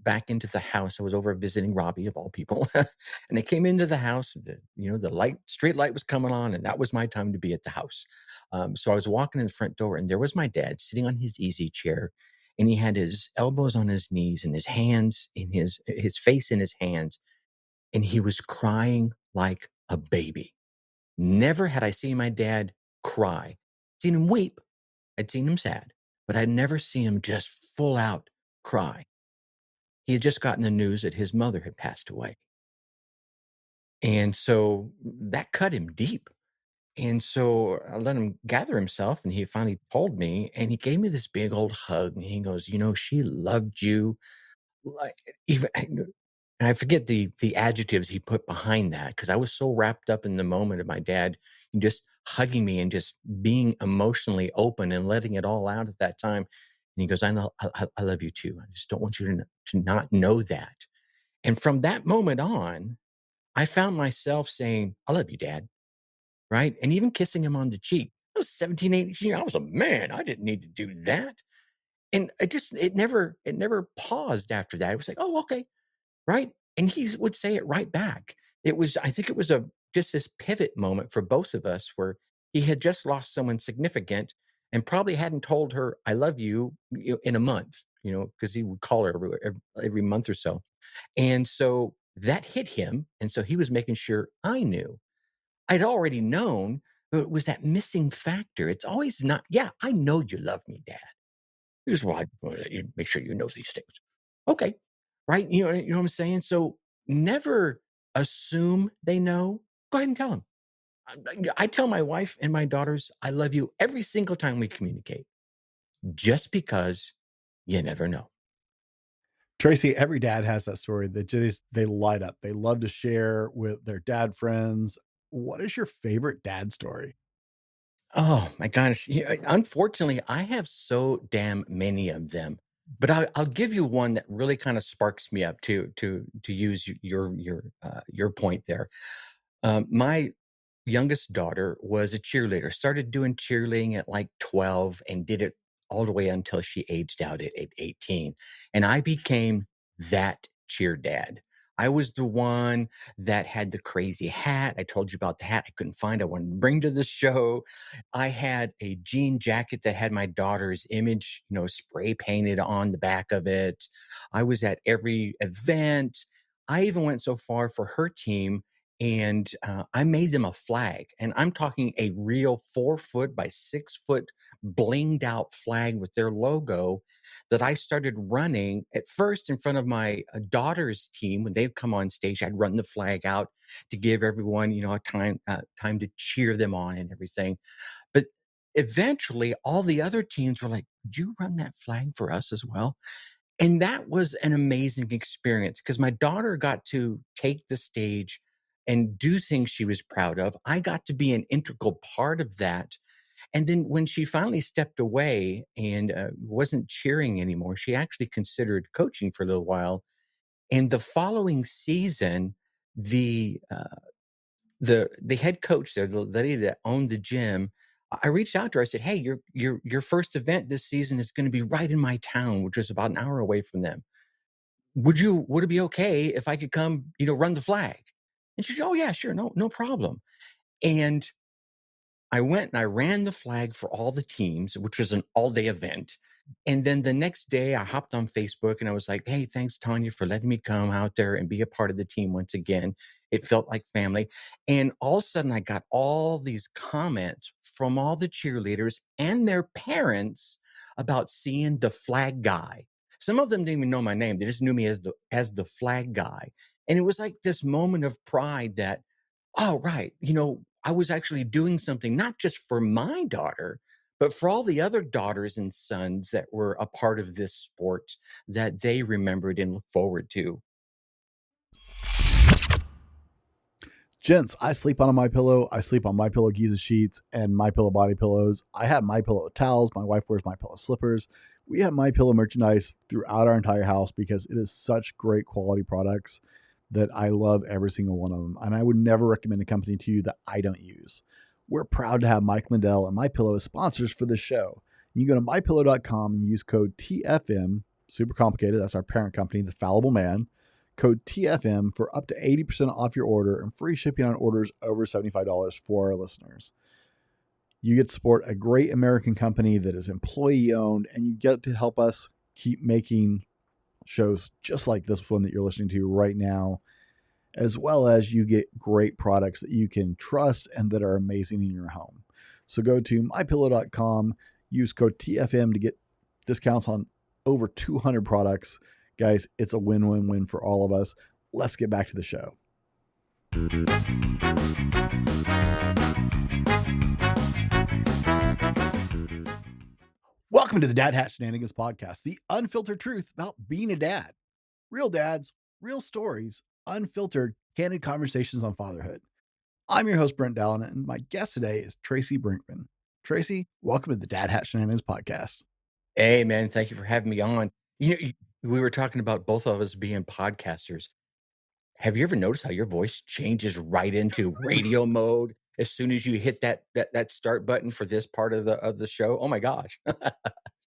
back into the house. I was over visiting Robbie of all people, and they came into the house. The street light was coming on, and that was my time to be at the house. So I was walking in the front door, and there was my dad sitting on his easy chair, and he had his elbows on his knees and his hands in his face in his hands, and he was crying like a baby. Never had I seen my dad cry. Seen him weep. I'd seen him sad, but I'd never seen him just full out cry. He had just gotten the news that his mother had passed away. And so that cut him deep. And so I let him gather himself, and he finally pulled me and he gave me this big old hug. And he goes, she loved you. Like, even, and I forget the adjectives he put behind that, because I was so wrapped up in the moment of my dad just hugging me and just being emotionally open and letting it all out at that time. And he goes, I know, I love you too. I just don't want you to not know that. And from that moment on, I found myself saying, I love you, Dad. Right. And even kissing him on the cheek. I was 17, 18. I was a man. I didn't need to do that. And it never paused after that. It was like, oh, okay. Right? And he would say it right back. I think it was just this pivot moment for both of us, where he had just lost someone significant and probably hadn't told her, I love you, in a month, because he would call her every month or so. And so that hit him. And so he was making sure I knew. I'd already known, but it was that missing factor. It's always not, yeah, I know you love me, Dad. Here's why I want to make sure you know these things. Okay. Right. You know what I'm saying? So never assume they know. Go ahead and tell them. I tell my wife and my daughters, I love you every single time we communicate, just because you never know. Tracy, every dad has that story that just they light up. They love to share with their dad friends. What is your favorite dad story? Oh my gosh. Unfortunately, I have so damn many of them. But I'll give you one that really kind of sparks me up to use your point there. My youngest daughter was a cheerleader, started doing cheerleading at like 12 and did it all the way until she aged out at 18. And I became that cheer dad. I was the one that had the crazy hat. I told you about the hat I couldn't find. I wanted to bring to the show. I had a jean jacket that had my daughter's image, spray painted on the back of it. I was at every event. I even went so far for her team, and I made them a flag. And I'm talking a real 4 foot by 6 foot blinged out flag with their logo, that I started running at first in front of my daughter's team. When they'd come on stage, I'd run the flag out to give everyone, a time to cheer them on and everything. But eventually, all the other teams were like, "Would you run that flag for us as well?" And that was an amazing experience, because my daughter got to take the stage and do things she was proud of. I got to be an integral part of that. And then when she finally stepped away and wasn't cheering anymore, she actually considered coaching for a little while. And the following season, the the head coach there, the lady that owned the gym, I reached out to her. I said, "Hey, your first event this season is going to be right in my town, which is about an hour away from them. Would it be okay if I could come, run the flag?" And she said, "Oh yeah, sure, no problem." And I went and I ran the flag for all the teams, which was an all-day event. And then the next day, I hopped on Facebook and I was like, "Hey, thanks, Tanya, for letting me come out there and be a part of the team once again. It felt like family." And all of a sudden, I got all these comments from all the cheerleaders and their parents about seeing the flag guy. Some of them didn't even know my name; they just knew me as the flag guy. And it was like this moment of pride that, oh, right. I was actually doing something not just for my daughter, but for all the other daughters and sons that were a part of this sport that they remembered and looked forward to. Gents, I sleep on a My Pillow. I sleep on My Pillow Giza sheets and My Pillow body pillows. I have My Pillow towels. My wife wears My Pillow slippers. We have My Pillow merchandise throughout our entire house because it is such great quality products that I love every single one of them. And I would never recommend a company to you that I don't use. We're proud to have Mike Lindell and My Pillow as sponsors for the show. You can go to mypillow.com and use code TFM super complicated. That's our parent company, The Fallible Man. Code TFM for up to 80% off your order and free shipping on orders over $75 for our listeners. You get to support a great American company that is employee owned, and you get to help us keep making shows just like this one that you're listening to right now, as well as you get great products that you can trust and that are amazing in your home. So go to mypillow.com, use code TFM to get discounts on over 200 products. Guys, it's a win-win-win for all of us. Let's get back to the show. Welcome to the Dad Hat Shenanigans Podcast, the unfiltered truth about being a dad. Real dads, real stories, unfiltered, candid conversations on fatherhood. I'm your host, Brent Dallin, and my guest today is Tracy Brinkmann. Tracy, welcome to the Dad Hat Shenanigans Podcast. Hey, man, thank you for having me on. We were talking about both of us being podcasters. Have you ever noticed how your voice changes right into radio mode as soon as you hit that start button for this part of the show? Oh my gosh.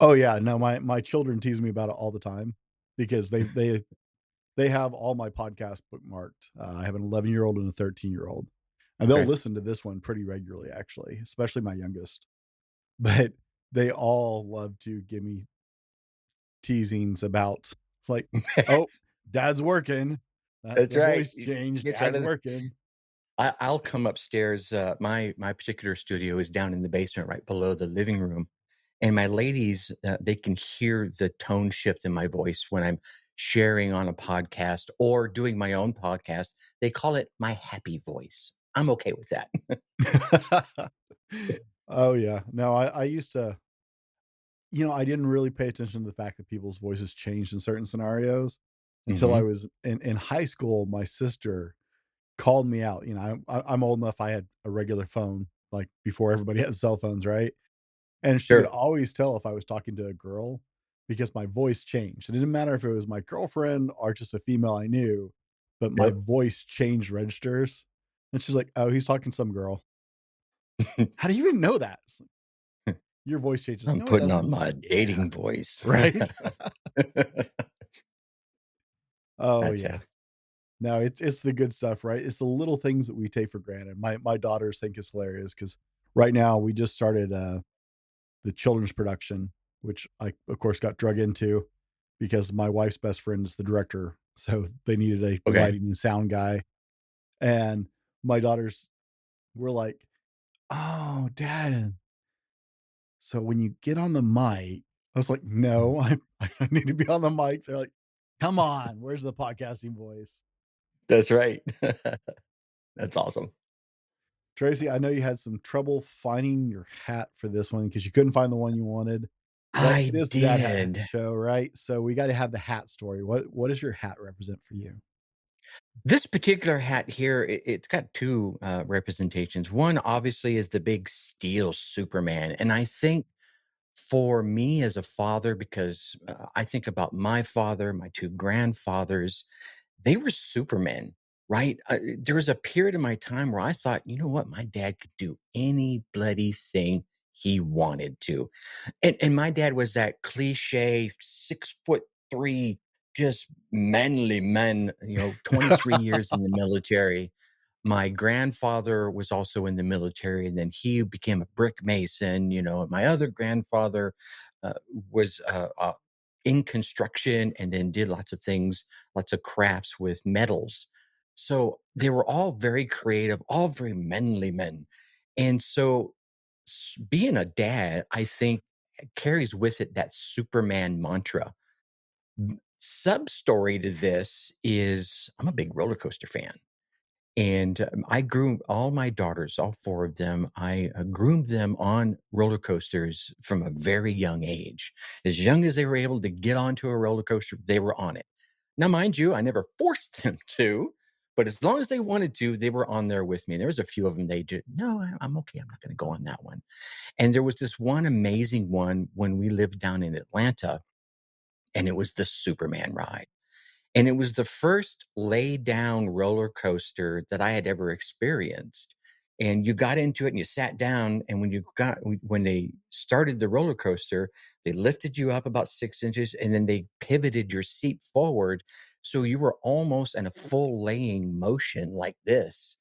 Oh yeah, no, my children tease me about it all the time because they have all my podcasts bookmarked. I have an 11-year-old and a 13-year-old, and they'll Okay. listen to this one pretty regularly, actually, especially my youngest. But they all love to give me teasings about it's like, oh, dad's working. That's The right. voice changed. You try Dad's to working. I'll come upstairs. My particular studio is down in the basement, right below the living room, and my ladies, they can hear the tone shift in my voice when I'm sharing on a podcast or doing my own podcast. They call it my happy voice. I'm okay with that. Oh yeah. No, I used to, I didn't really pay attention to the fact that people's voices changed in certain scenarios until I Hmm. was in high school. My sister called me out. I'm old enough. I had a regular phone like before everybody had cell phones, right? And she could Sure. always tell if I was talking to a girl because my voice changed. It didn't matter if it was my girlfriend or just a female I knew, but my Yep. voice changed registers. And she's like, "Oh, he's talking to some girl." How do you even know that? It's like, your voice changes. I'm No, it putting doesn't. on my Yeah. dating voice. Right? Oh That's yeah. it. No, it's the good stuff, right? It's the little things that we take for granted. My daughters think it's hilarious because right now we just started the children's production, which I of course got drug into because my wife's best friend is the director. So they needed a Okay. lighting and sound guy. And my daughters were like, "Oh, dad, so when you get on the mic," I was like, "No, I need to be on the mic." They're like, "Come on, where's the podcasting voice?" That's right. That's awesome. Tracy, I know you had some trouble finding your hat for this one because you couldn't find the one you wanted, but I it is the Dad Hat did. Show, right? So we got to have the hat story. What does your hat represent for you? This particular hat here, it's got two representations. One, obviously, is the big steel Superman. And I think for me as a father, because I think about my father, my two grandfathers, they were supermen, right? There was a period in my time where I thought, you know what? My dad could do any bloody thing he wanted to. And my dad was that cliche 6'3", just manly man, 23 years in the military. My grandfather was also in the military, and then he became a brick mason. And my other grandfather uh, was in construction and then did lots of things, lots of crafts with metals. So they were all very creative, all very manly men. And so being a dad, I think, carries with it that Superman mantra. Sub story to this is I'm a big roller coaster fan. And I groomed all my daughters, all four of them. I groomed them on roller coasters from a very young age. As young as they were able to get onto a roller coaster, they were on it. Now, mind you, I never forced them to, but as long as they wanted to, they were on there with me. And there was a few of them they did. No, I'm okay. I'm not going to go on that one. And there was this one amazing one when we lived down in Atlanta, and it was the Superman ride. And it was the first lay down roller coaster that I had ever experienced. and you got into it and you sat down, and when they started the roller coaster, they lifted you up about 6 inches, and then they pivoted your seat forward, so you were almost in a full laying motion like this,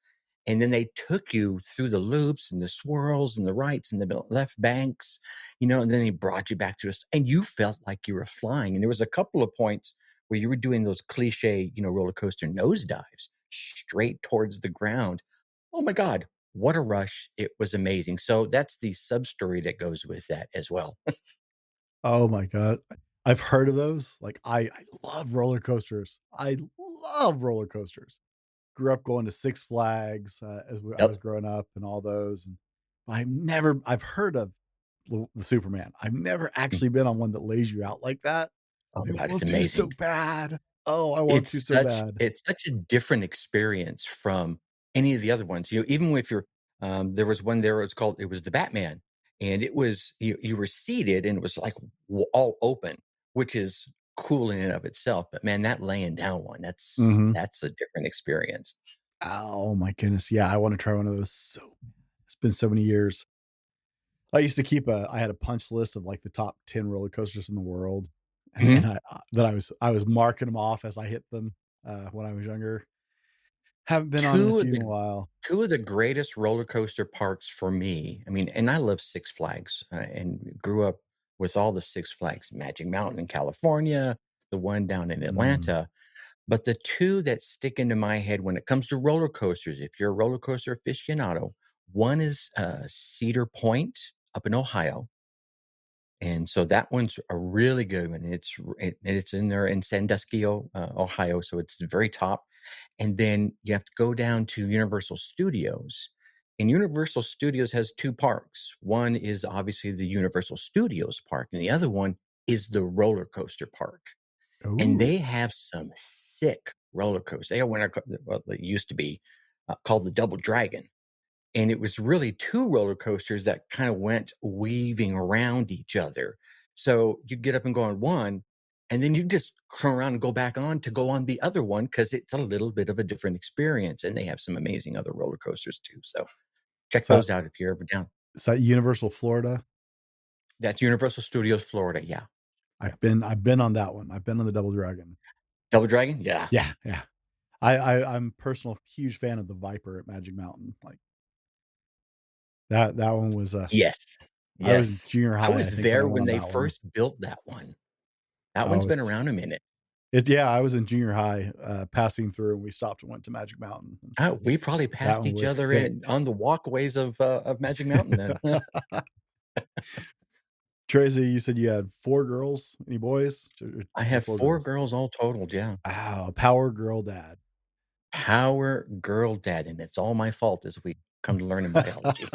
and then they took you through the loops and the swirls and the rights and the left banks, and then they brought you back to us, and you felt like you were flying, and there was a couple of points where you were doing those cliche, roller coaster nosedives straight towards the ground. Oh my god, what a rush. It was amazing. So that's the sub story that goes with that as well. Oh my god. I've heard of those. Like, I love roller coasters. I love roller coasters. Grew up going to Six Flags, I was Yep. growing up and all those, and I've heard of the Superman. I've never Mm. actually been on one that lays you out like that. Oh I my god, it's want to so amazing. bad. Oh, I want to so bad. It's such a different experience from any of the other ones. Even if you're there was one there, it was the Batman, and it was you were seated and it was like all open, which is cool in and of itself. But man, that laying down one, Mhm. that's a different experience. Oh my goodness. Yeah, I wanna try one of those so it's been so many years. I had a punch list of, like, the top 10 roller coasters in the world, and Mhm. I was marking them off as I hit them, when I was younger. Haven't been on in a Two of few in the a while. 2 of the greatest roller coaster parks for me, I mean, and I love Six Flags, and grew up with all the Six Flags, Magic Mountain in California, the one down in Mm. Atlanta, but the 2 that stick into my head when it comes to roller coasters, if you're a roller coaster aficionado, one is, Cedar Point up in Ohio, and so that one's a really good one. It's in there in Sandusky, Ohio, so it's the very top, and then you have to go down to Universal Studios, and Universal Studios has 2 parks. One is obviously the Universal Studios park, and the other one is the roller coaster park, and Ooh. they have some sick roller coasters. They have one, well, it used to be, called the Double Dragon, and it was really 2 roller coasters that kinda went weaving around each other. So, you get up and go on one, and then you just turn around and go back on to go on the other one because it's a little bit of a different experience, and they have some amazing other roller coasters too, so Is check that those out if you're ever down. is that Universal Florida? That's Universal Studios Florida, yeah, yeah. I've been on that one. I've been on the Double Dragon. Double Dragon? Yeah. Yeah, yeah. I'm personal huge fan of the Viper at Magic Mountain. Like, that one was, Yes. I was in Yes. junior I high, I was think, when I there went when on they that one. first built that one. That I one's been was around a minute. yeah, I was in junior high, passing through, and we stopped and went to Magic Mountain, and We probably that passed one each was other sick. in on the walkways of Magic Mountain then. Tracy, you said you had 4 girls. Any boys? I Or have 4 4 girls? girls all totaled, yeah. Wow, power girl dad. Power girl dad, and it's all my fault as we come to learn in biology.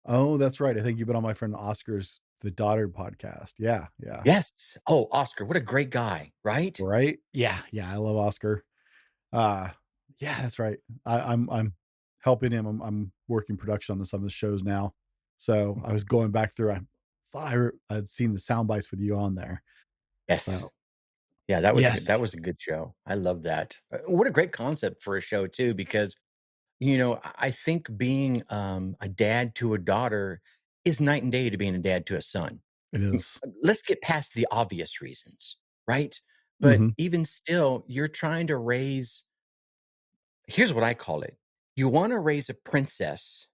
Oh, that's right. I think you've been on my friend Oscar's The Daughter podcast. Yeah, yeah. Yes. Oh, Oscar, what a great guy, right? Right? Yeah, yeah, I love Oscar. Uh, yeah, that's right. I'm helping him. I'm working production on some of the shows now. So, I was going back through, I thought I'd seen the sound bites with you on there. Yes. So, Yeah, yes, that was a good show. I love that. What a great concept for a show too, because, I think being, a dad to a daughter is night and day to being a dad to a son. it is. Let's get past the obvious reasons, right? But Mhm. even still, you're trying to raise, here's what I call it. You wanna raise a princess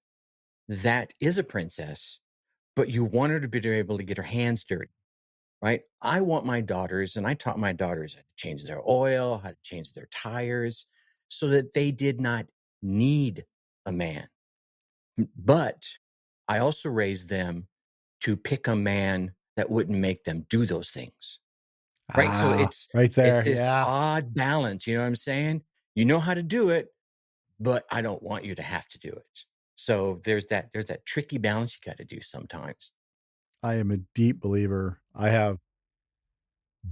that is a princess, but you want her to be able to get her hands dirty, right? I want my daughters, and I taught my daughters how to change their oil, how to change their tires, so that they did not need a man. But I also raised them to pick a man that wouldn't make them do those things. Right? So Ah, right it's there. this Yeah. odd balance, you know what I'm saying? You know how to do it, but I don't want you to have to do it. So there's that tricky balance you gotta do sometimes. I am a deep believer. I have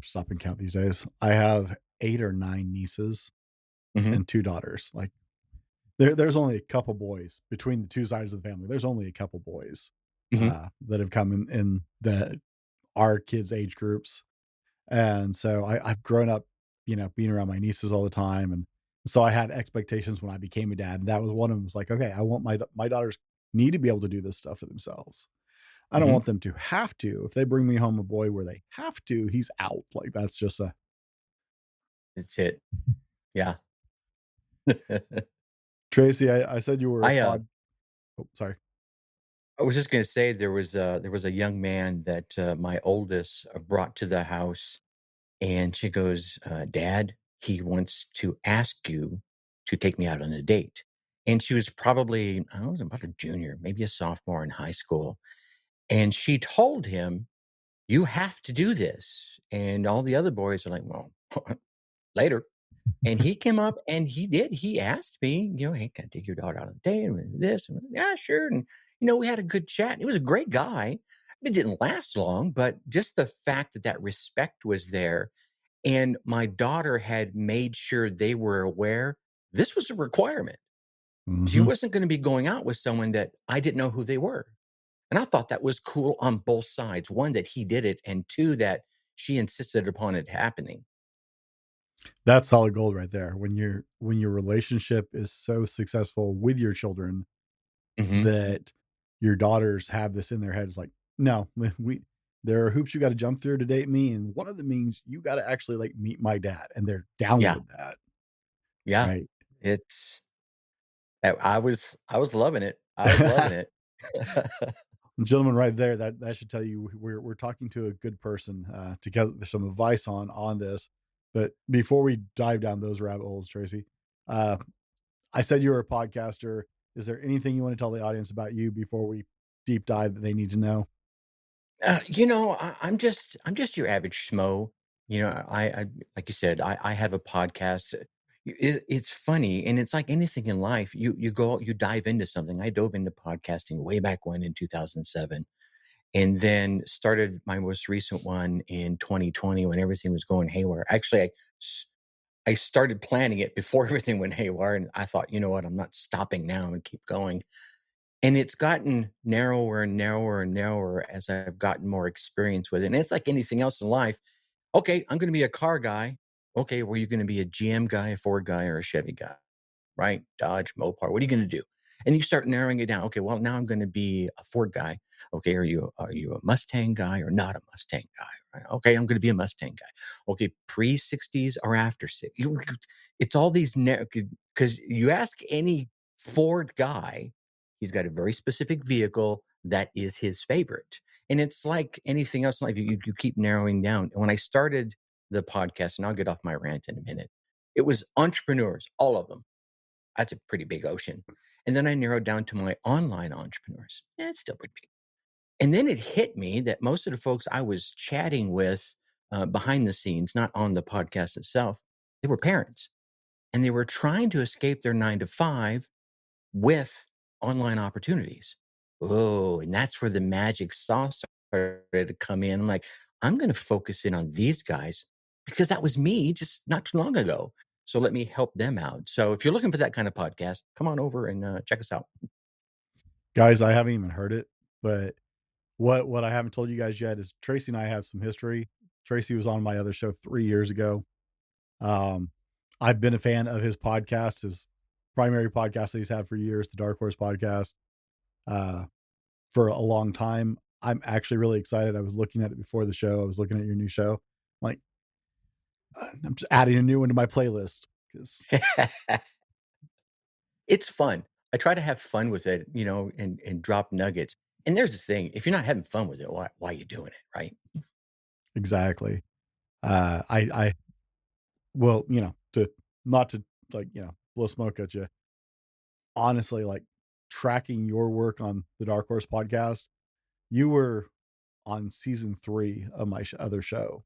stop and count these days. I have 8 or 9 nieces Mhm, and 2 daughters. Like, there's only a couple boys between the 2 sides of the family. There's only a couple boys, mhm. that have come in the our kids' age groups, and so I've grown up, being around my nieces all the time, and So I had expectations when I became a dad, and that was one of them. Was like, okay, I want my daughters need to be able to do this stuff for themselves. I don't Mhm. want them to have to. If they bring me home a boy where they have to, he's out. Like that's just a It's it. Yeah. Tracy. I said you were a I, oh, sorry. I was just gonna say there was a young man that, my oldest, brought to the house, and she goes, "Dad, he wants to ask you to take me out on a date." And she was probably, I was about a junior, maybe a sophomore in high school, and she told him, "You have to do this." And all the other boys are like, "Well, later." And he came up and he did. He asked me, "Hey, can I take your daughter out on a date and this?" And yeah, sure. And we had a good chat. He was a great guy. It didn't last long, but just the fact that that respect was there, and my daughter had made sure they were aware this was a requirement. She Hmm. wasn't going to be going out with someone that I didn't know who they were. And I thought that was cool on both sides. One, that he did it, and two, that she insisted upon it happening. That's solid gold right there. When your relationship is so successful with your children Hmm. that your daughters have this in their heads, like, no, we there are hoops you got to jump through to date me, and one of them means you got to actually like meet my dad, and they're down Yeah. with that, Yeah. right? It's I was loving it. I was loving it. Gentlemen, right there, that should tell you we're talking to a good person to get some advice on this. But before we dive down those rabbit holes, Tracy, uh, I said you were a podcaster. Is there anything you want to tell the audience about you before we deep dive that they need to know? I'm just your average schmo. I like you said, I have a podcast. It's funny, and it's like anything in life. You dive into something. I dove into podcasting way back when in 2007, and then started my most recent one in 2020 when everything was going haywire. Actually, s- I started planning it before everything went haywire, and I thought, you know what, I'm not stopping now. I'm gonna keep going. And it's gotten narrower and narrower and narrower as I've gotten more experience with it. And it's like anything else in life. Okay, I'm gonna be a car guy. Okay, were you gonna be a GM guy, a Ford guy, or a Chevy guy? Right? Dodge, Mopar. What are you going to do? And you start narrowing it down. Okay, well, now I'm going to be a Ford guy. Okay, are you a Mustang guy or not a Mustang guy? Right? Okay, I'm going to be a Mustang guy. Okay, pre 60s or after six. It's all these because you ask any Ford guy, he's got a very specific vehicle that is his favorite. And it's like anything else in life, you keep narrowing down. And when I started the podcast, and I'll get off my rant in a minute, it was entrepreneurs, all of them. That's a pretty big ocean. And then I narrowed down to my online entrepreneurs. It's still pretty big. And then it hit me that most of the folks I was chatting with behind the scenes, not on the podcast itself, they were parents, and they were trying to escape their 9 to 5 with online opportunities. Oh, and that's where the magic sauce started to come in. I'm like, I'm going to focus in on these guys because that was me just not too long ago. So let me help them out. So if you're looking for that kind of podcast, come on over and check us out. Guys, I haven't even heard it, but what I haven't told you guys yet is Tracy and I have some history. Tracy was on my other show 3 years ago. Um, I've been a fan of his podcast, his primary podcast that he's had for years, the Dark Horse podcast, uh, for a long time. I'm actually really excited. I was looking at it before the show. I was looking at your new show. Like, I'm just adding a new one to my playlist because It's fun. I try to have fun with it, and drop nuggets. And there's the thing: if you're not having fun with it, why are you doing it, right? exactly. I well, to not to like, blow smoke at you. Honestly, like tracking your work on the Dark Horse podcast, you were on season 3 of my other show,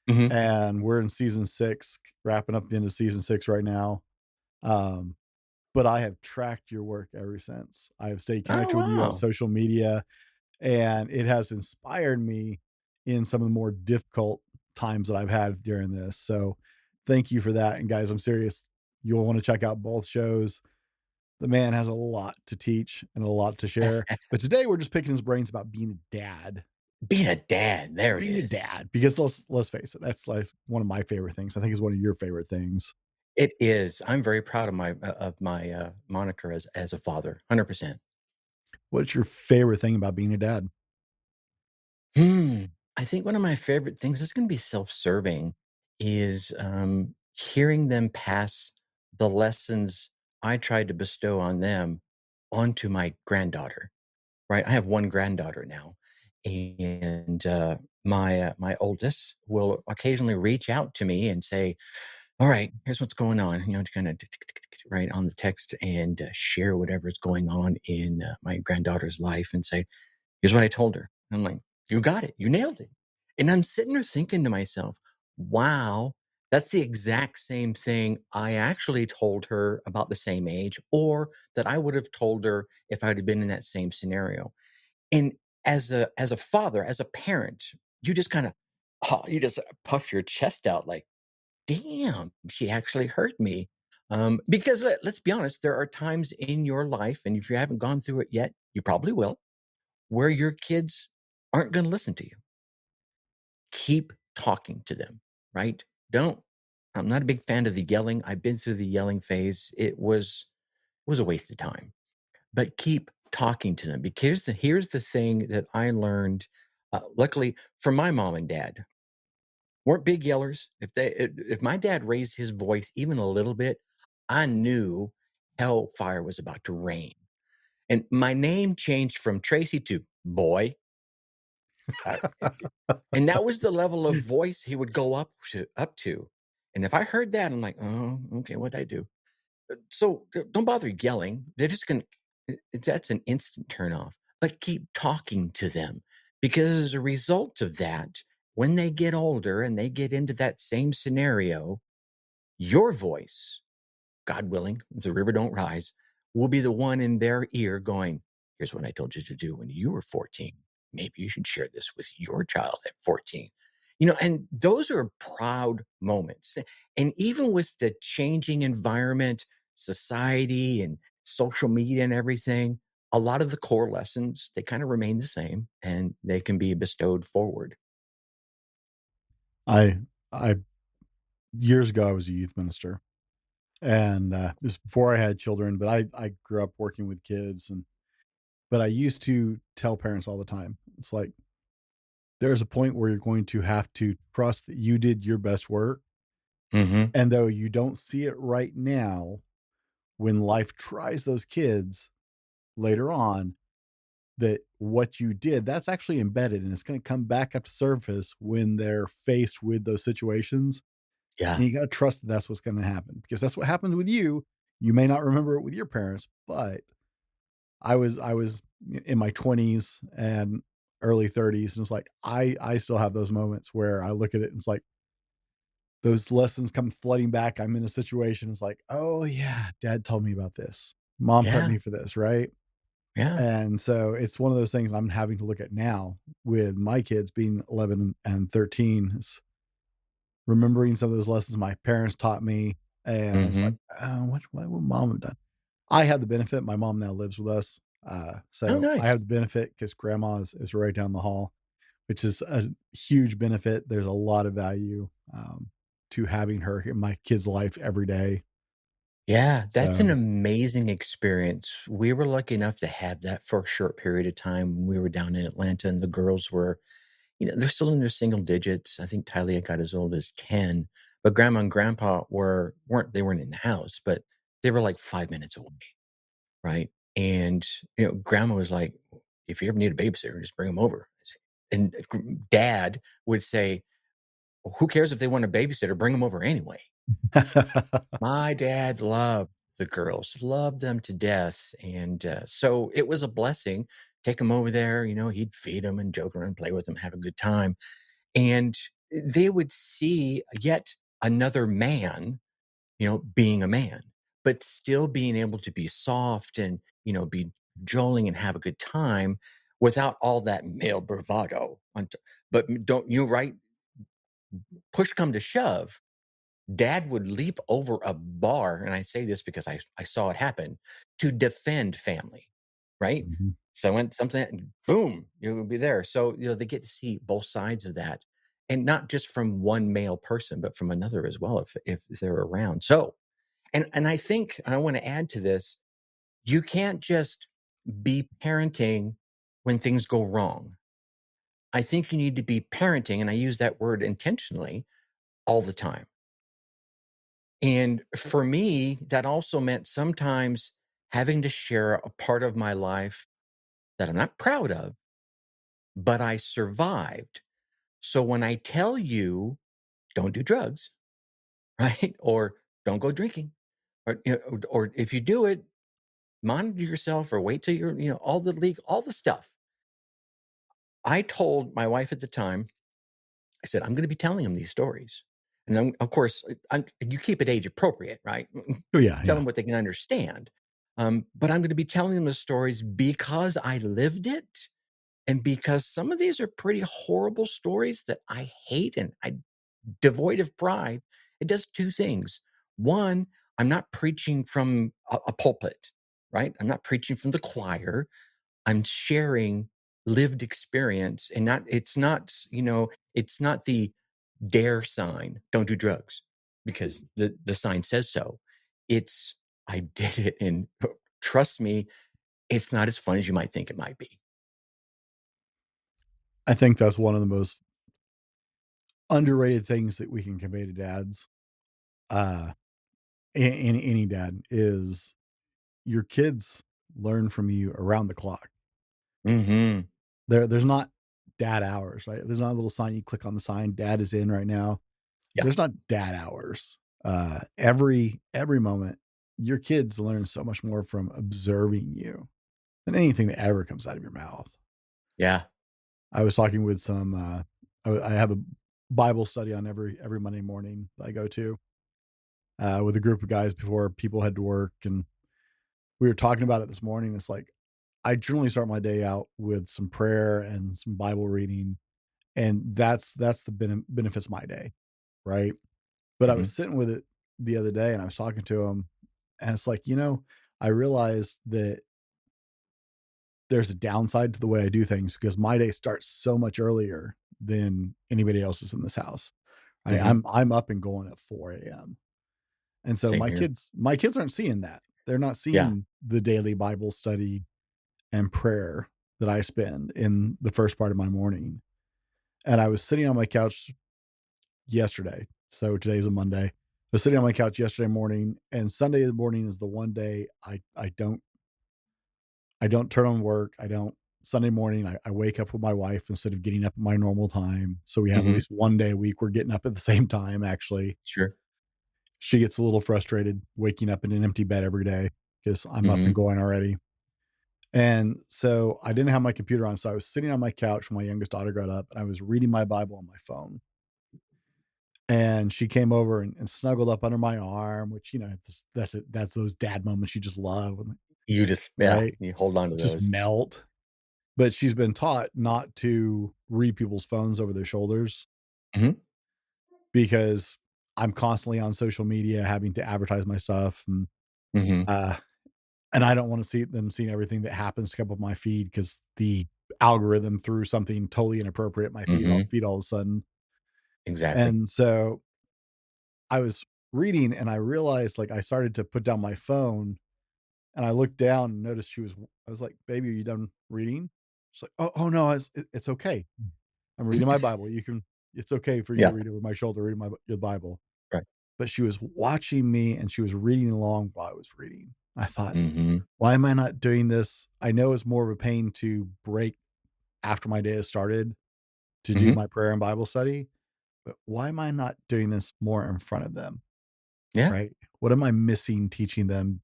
Hmm. and we're in season 6, wrapping up the end of season 6 right now. Um, but I have tracked your work ever since. I have stayed Oh connected with you on wow! social media, and it has inspired me in some of the more difficult times that I've had during this. So, thank you for that. And guys, I'm serious. You'll want to check out both shows. The man has a lot to teach and a lot to share. But today we're just picking his brains about being a dad. Being a dad, there it Being a is. dad, because let's face it, that's like one of my favorite things. I think is one of your favorite things. It is. I'm very proud of my, moniker as a father, 100%. What's your favorite thing about being a dad? Hmm. I think one of my favorite things is gonna be self-serving, is, hearing them pass the lessons I tried to bestow on them onto my granddaughter, right? I have 1 granddaughter now, and, my oldest will occasionally reach out to me and say, "All right, here's what's going on," to kinda right on the text and, share whatever's going on in, my granddaughter's life and say, "Here's what I told her." I'm like, "You got it. You nailed it." And I'm sitting there thinking to myself, "Wow, that's the exact same thing I actually told her about the same age, or that I would have told her if I'd have been in that same scenario." And as a father, as a parent, you just kinda you just puff your chest out like, "Damn, she actually hurt me." Because let's be honest, there are times in your life, and if you haven't gone through it yet, you probably will, where your kids aren't gonna listen to you. Keep talking to them, right? Don't I'm not a big fan of the yelling. I've been through the yelling phase. It was a waste of time. But keep talking to them, because here's the thing that I learned, luckily from my mom and dad, weren't big yellers. If my dad raised his voice even a little bit, I knew hellfire was about to rain. And my name changed from Tracy to Boy. Uh, and that was the level of voice he would go up to. And if I heard that, I'm like, "Oh, okay, what'd I do?" So, don't bother yelling. They're just gonna that's an instant turn off, but keep talking to them, because as a result of that, when they get older and they get into that same scenario, your voice, God willing, if the river don't rise, will be the one in their ear going, "Here's what I told you to do when you were 14. Maybe you should share this with your child at 14." And those are proud moments. And even with the changing environment, society and social media and everything, a lot of the core lessons, they kind of remain the same and they can be bestowed forward. I I years ago, I was a youth minister, and, this is before I had children, but I grew up working with kids, but I used to tell parents all the time, it's like, there's a point where you're going to have to trust that you did your best work, Mhm. and though you don't see it right now, when life tries those kids later on, that what you did, that's actually embedded, and it's gonna come back up to surface when they're faced with those situations, Yeah. and you gotta trust that that's what's gonna happen, because that's what happens with you. You may not remember it with your parents, but I was in my 20s and early 30s, and it's like, I still have those moments where I look at it and it's like, those lessons come flooding back. I'm in a situation, it's like, "Oh, yeah, dad told me about this. Mom prepped Yeah. me for this," right? Yeah. And so it's one of those things I'm having to look at now with my kids being 11 and 13, is remembering some of those lessons my parents taught me, and it's like, Mhm. What would mom have done?" I have the benefit, my mom now lives with us, Oh, so I have nice. the benefit because grandma is right down the hall, which is a huge benefit. There's a lot of value, to having her in my kid's life every day. Yeah, that's So an amazing experience. We were lucky enough to have that for a short period of time when we were down in Atlanta, and the girls were, they're still in their single digits. I think Talia got as old as 10, but grandma and grandpa weren't in the house, but they were like 5 minutes away, right? And grandma was like, "If you ever need a babysitter, just bring them over." And dad would say, "Well, who cares if they want a babysitter? Bring them over anyway." My dad loved the girls, loved them to death, and, so it was a blessing. Take them over there, he'd feed them and joke around, play with them, have a good time, and they would see yet another man, being a man, but still being able to be soft and, be joling and have a good time without all that male bravado. But don't you right? Push come to shove, dad would leap over a bar, and I say this because I saw it happen, to defend family, right? Mhm. So when something boom, you will be there. So, they get to see both sides of that, and not just from one male person, but from another as well if they're around. So, And I think I wanna add to this, you can't just be parenting when things go wrong. I think you need to be parenting, and I use that word intentionally, all the time. And for me, that also meant sometimes having to share a part of my life that I'm not proud of, but I survived. So when I tell you, don't do drugs, right? Or don't go drinking, or, or if you do it, monitor yourself or wait till you're, all the leagues, all the stuff. I told my wife at the time, I said, I'm going to be telling him these stories. And then, of course, you keep it age appropriate, right? Oh yeah, Tell yeah. them what they can understand. But I'm going to be telling them the stories because I lived it. And because some of these are pretty horrible stories that I hate and I devoid of pride, it does two things. One, I'm not preaching from a pulpit, right? I'm not preaching from the choir. I'm sharing lived experience and it's not the dare sign, don't do drugs because the sign says so. It's I did it and trust me, it's not as fun as you might think it might be. I think that's one of the most underrated things that we can convey to dads, uh, any dad, is your kids learn from you around the clock. Mhm. There's not dad hours, right? There's not a little sign you click on the sign, dad is in right now. Yeah. There's not dad hours. Every moment, your kids learn so much more from observing you than anything that ever comes out of your mouth. Yeah. I was talking with some, I have a Bible study on every Monday morning that I go to, with a group of guys before people head to work, and we were talking about it this morning. It's like, I generally start my day out with some prayer and some Bible reading, and that's the benefits of my day, right? But I was Mhm. sitting with it the other day, and I was talking to him, and it's like, I realized that there's a downside to the way I do things because my day starts so much earlier than anybody else's in this house. Mhm. I'm up and going at 4 a.m. And so Same here. my kids aren't seeing that. They're not Yeah. seeing the daily Bible study and prayer that I spend in the first part of my morning. And I was sitting on my couch yesterday. So today's a Monday. I was sitting on my couch yesterday morning, and Sunday morning is the one day I don't turn on work. I don't Sunday morning, I wake up with my wife instead of getting up at my normal time. So we have at Mhm. least one day a week we're getting up at the same time, actually. Sure. She gets a little frustrated waking up in an empty bed every day because I'm up and Mhm. going already. And so I didn't have my computer on. So I was sitting on my couch when my youngest daughter got up, and I was reading my Bible on my phone. And she came over and snuggled up under my arm, which, that's those dad moments you just love, You just yeah, right? you hold on to Just those. melt. But she's been taught not to read people's phones over their shoulders Mhm. because I'm constantly on social media having to advertise my stuff, Mhm. uh, and I don't wanna see them seeing everything that happens to come up my feed because the algorithm threw something totally inappropriate at my Mhm. feed all of a sudden. Exactly. And so I was reading and I realized, like, I started to put down my phone, and I looked down and noticed I was like, "Baby, are you done reading?" She's like, "Oh, no, it's okay. I'm reading my Bible. It's okay for you to Yeah. read over my shoulder, reading your Bible." Right. But she was watching me and she was reading along while I was reading. I thought, Mhm. "Why am I not doing this?" I know it's more of a pain to break after my day has started to do Mhm. my prayer and Bible study, but why am I not doing this more in front of them, Yeah. right? What am I missing teaching them?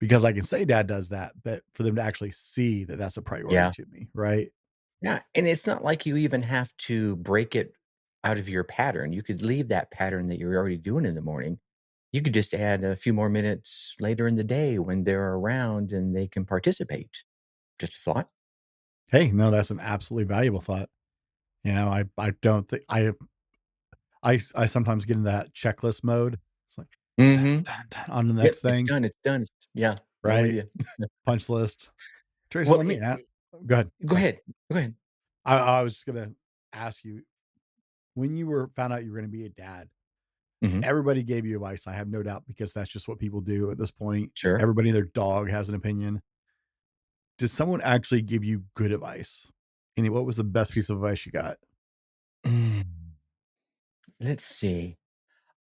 Because I can say dad does that, but for them to actually see that that's a priority Yeah. to me, right? Yeah, and it's not like you even have to break it out of your pattern. You could leave that pattern that you're already doing in the morning. You could just add a few more minutes later in the day when they're around and they can participate. Just a thought. Hey, no, that's an absolutely valuable thought. I don't think I sometimes get in that checklist mode. It's like, dun, Mhm. dun, dun, on to the Yep, next it's thing, done, it's done. Yeah, I'm with right? you. Punch list. Tracy, Well, let me go ahead. go Sorry. ahead. Go ahead. I was just gonna ask you, when you were found out you were gonna be a dad, Mhm. Everybody gave you advice, I have no doubt, because that's just what people do at this point. Sure. Everybody and their dog has an opinion. Did someone actually give you good advice? And what was the best piece of advice you got? Mm. Let's see.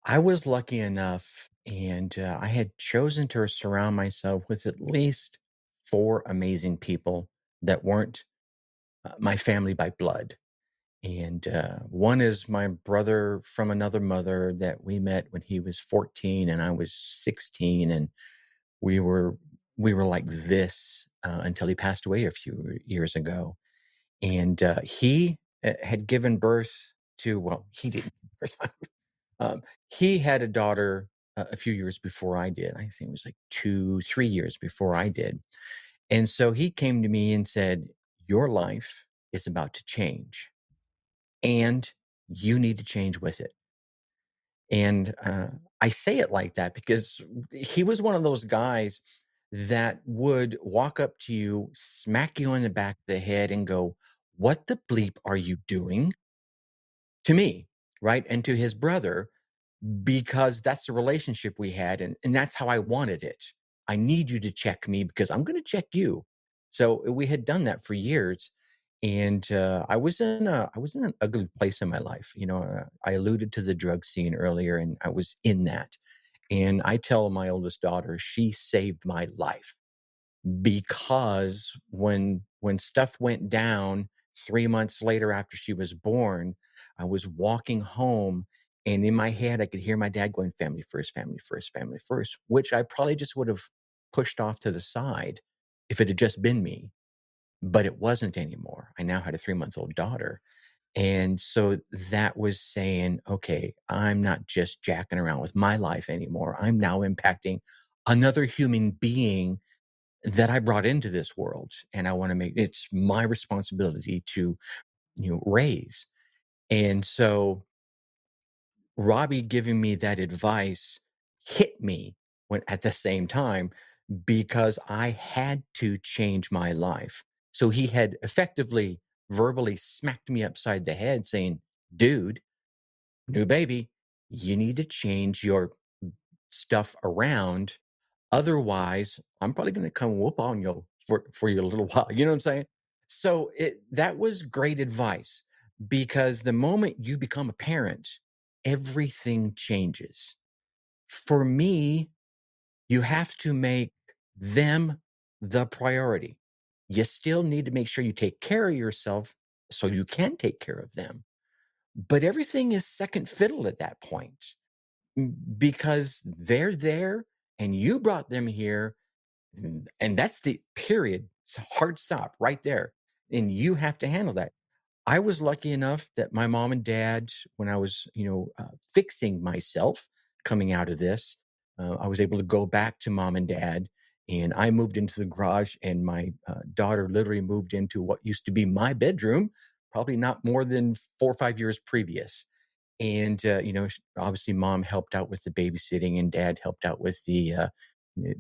I was lucky enough, and, I had chosen to surround myself with at least 4 amazing people that weren't, my family by blood. And, one is my brother from another mother that we met when he was 14 and I was 16, and we were we were like this, until he passed away a few years ago. And, he, had given birth to, well, he didn't give birth. Um, he had a daughter a few years before I did. I think it was like 2, 3 years before I did. And so he came to me and said, "Your life is about to change, and you need to change with it." And, I say it like that because he was one of those guys that would walk up to you, smack you on the back of the head, and go, "What the bleep are you doing?" To me, right? And to his brother, because that's the relationship we had, and that's how I wanted it. I need you to check me because I'm gonna check you. So, we had done that for years, and, I was in an ugly place in my life, I alluded to the drug scene earlier, and I was in that, and I tell my oldest daughter, she saved my life. Because when stuff went down 3 months later after she was born, I was walking home, and in my head, I could hear my dad going, "Family first, family first, family first," which I probably just would have pushed off to the side if it had just been me, but it wasn't anymore. I now had a 3-month-old daughter, and so that was saying, "Okay, I'm not just jacking around with my life anymore. I'm now impacting another human being that I brought into this world, and I wanna make it's my responsibility to, raise." And so, Robbie giving me that advice hit me when at the same time because I had to change my life. So he had effectively verbally smacked me upside the head saying, "Dude, new baby, you need to change your stuff around. Otherwise, I'm probably gonna come whoop on you for you a little while." You know what I'm saying? So that was great advice because the moment you become a parent, everything changes. For me, you have to make them the priority. You still need to make sure you take care of yourself so you can take care of them. But everything is second fiddle at that point, because they're there and you brought them here, and that's the period. It's a hard stop right there, and you have to handle that. I was lucky enough that my mom and dad, when I was, fixing myself coming out of this, I was able to go back to mom and dad, and I moved into the garage, and my, daughter literally moved into what used to be my bedroom, probably not more than 4 or 5 years previous. And, obviously, mom helped out with the babysitting, and dad helped out with the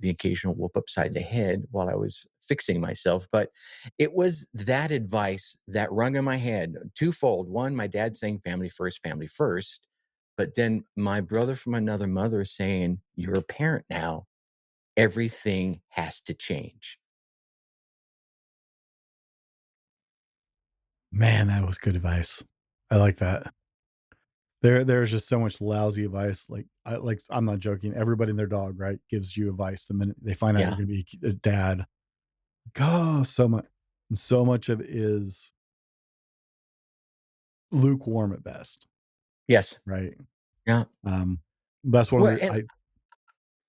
occasional whoop upside the head while I was fixing myself. But it was that advice that rung in my head twofold. One, my dad saying family first, family first. But then my brother from another mother saying, "You're a parent now. Everything has to change." Man, that was good advice. I like that. There's just so much lousy advice. I'm not joking. Everybody and their dog, right, gives you advice the minute they find out you're Yeah. gonna be a dad. So much of it is lukewarm at best, Yes. right? Yeah. Um, that's one of Well, the and I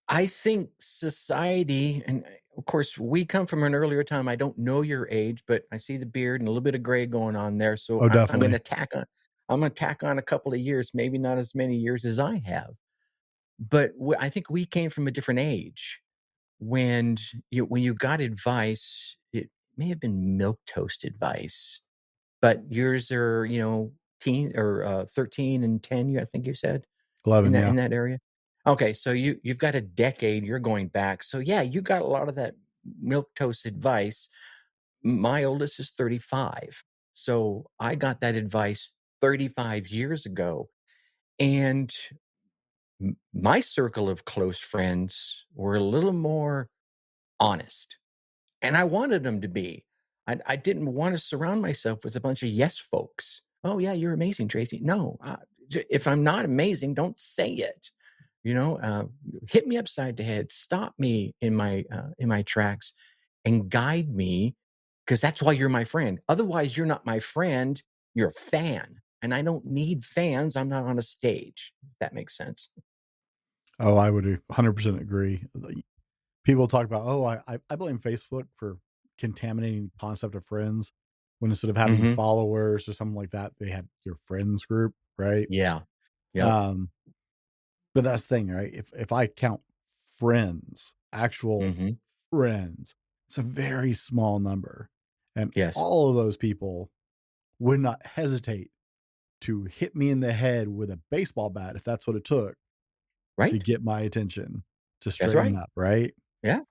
I think society, and of course, we come from an earlier time. I don't know your age, but I see the beard and a little bit of gray going on there. So oh, I'm going definitely. to I'm going to tack on a couple of years, maybe not as many years as I have. But I think we came from a different age when when you got advice. It may have been milk toast advice, but yours are 13 and 10. I think you said in 11, that yeah. area? Okay, so you've got a decade, you're going back. So yeah, you got a lot of that milk toast advice. My oldest is 35. So I got that advice 35 years ago. And My circle of close friends were a little more honest, and I wanted them to be. I didn't wanna surround myself with a bunch of yes folks. "Oh, yeah, you're amazing, Tracy." No, if I'm not amazing, don't say it. You know, hit me upside the head, stop me in my tracks, and guide me, because that's why you're my friend. Otherwise, you're not my friend, you're a fan, and I don't need fans, I'm not on a stage, if that makes sense. Oh, I would 100% agree. Like, people talk about, oh, I blame Facebook for contaminating the concept of friends when instead of having Mhm. followers or something like that, they had your friends group, right? Yeah. Yep. Um, but that's the thing, right? If I count friends, actual Mhm. friends, it's a very small number. And Yes. all of those people would not hesitate to hit me in the head with a baseball bat if that's what it took to Right? get my attention, to That's straighten right. up, right? Yeah.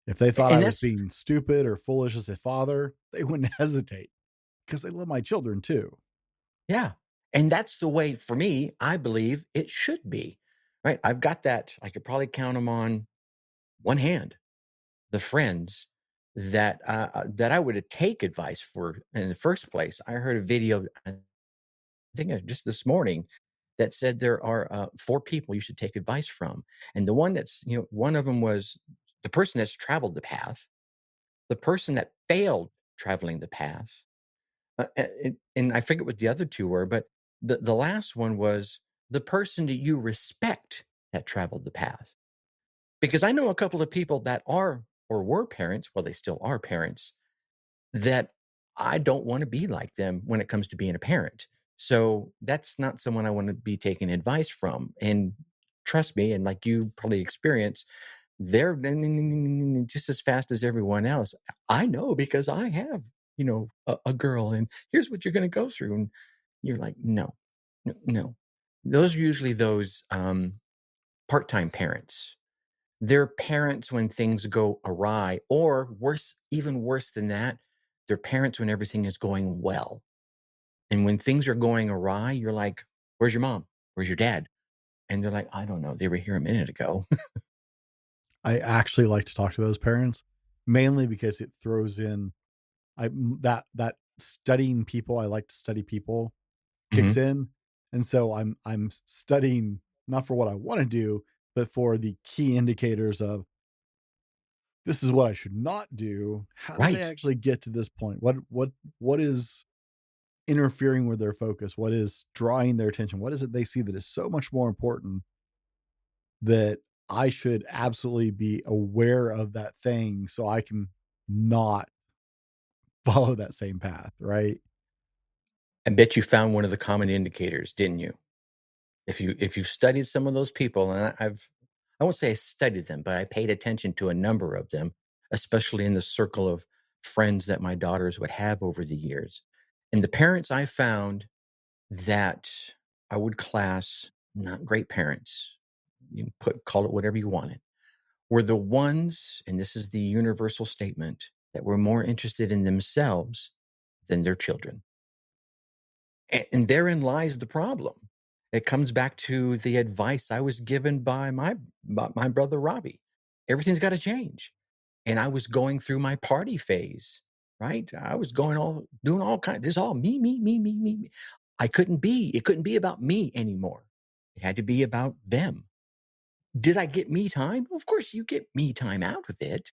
If they thought I And was that's being stupid or foolish as a father, they wouldn't hesitate because they love my children too. yeah. And that's the way, for me, I believe it should be, right? I've got that, I could probably count them on one hand, the friends that I would take advice for in the first place. I heard a video, I think just this morning, that said there are 4 people you should take advice from, and the one that's, one of them was the person that's traveled the path, the person that failed traveling the path, and I forget what the other 2 were, but the last one was the person that you respect that traveled the path. Because I know a couple of people that are or were parents, well, they still are parents, that I don't wanna be like them when it comes to being a parent. So, that's not someone I wanna be taking advice from, and trust me, and like you probably experience, they're just as fast as everyone else. I know because I have, a girl, and here's what you're gonna go through, and you're like, "No, no." Those are usually those, part-time parents. They're parents when things go awry, or worse, even worse than that, they're parents when everything is going well. And when things are going awry, you're like, "Where's your mom? Where's your dad?" And they're like, "I don't know. They were here a minute ago." I actually like to talk to those parents mainly because it throws in that studying people, I like to study people kicks Mhm. in. And so I'm studying not for what I want to do, but for the key indicators of this is what I should not do. How did they Right. actually get to this point? What is interfering with their focus? What is drawing their attention? What is it they see that is so much more important that I should absolutely be aware of that thing so I can not follow that same path, right? I bet you found one of the common indicators, didn't you? If you've studied some of those people, and I won't say I studied them, but I paid attention to a number of them, especially in the circle of friends that my daughters would have over the years. And the parents I found that I would class not great parents, you can call it whatever you wanted, were the ones, and this is the universal statement, that were more interested in themselves than their children. And therein lies the problem. It comes back to the advice I was given by my brother Robbie. Everything's gotta change. And I was going through my party phase, right? I was going all doing all kind this all me, me, me, me, me, me. It couldn't be about me anymore. It had to be about them. Did I get me time? Of course you get me time out of it,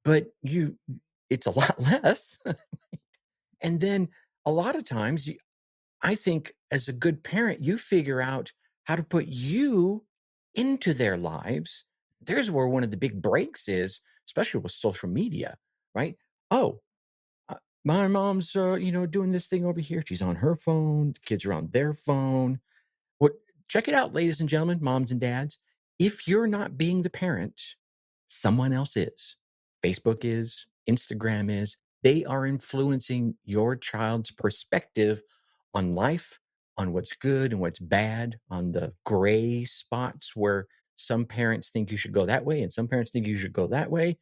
but it's a lot less. And then a lot of times I think as a good parent, you figure out how to put you into their lives. There's where one of the big breaks is, especially with social media, right? Oh, uh, my mom's, doing this thing over here. She's on her phone. The kids are on their phone. What Check it out, ladies and gentlemen, moms and dads. If you're not being the parent, someone else is. Facebook is, Instagram is. They are influencing your child's perspective on life, on what's good and what's bad, on the gray spots where some parents think you should go that way and some parents think you should go that way.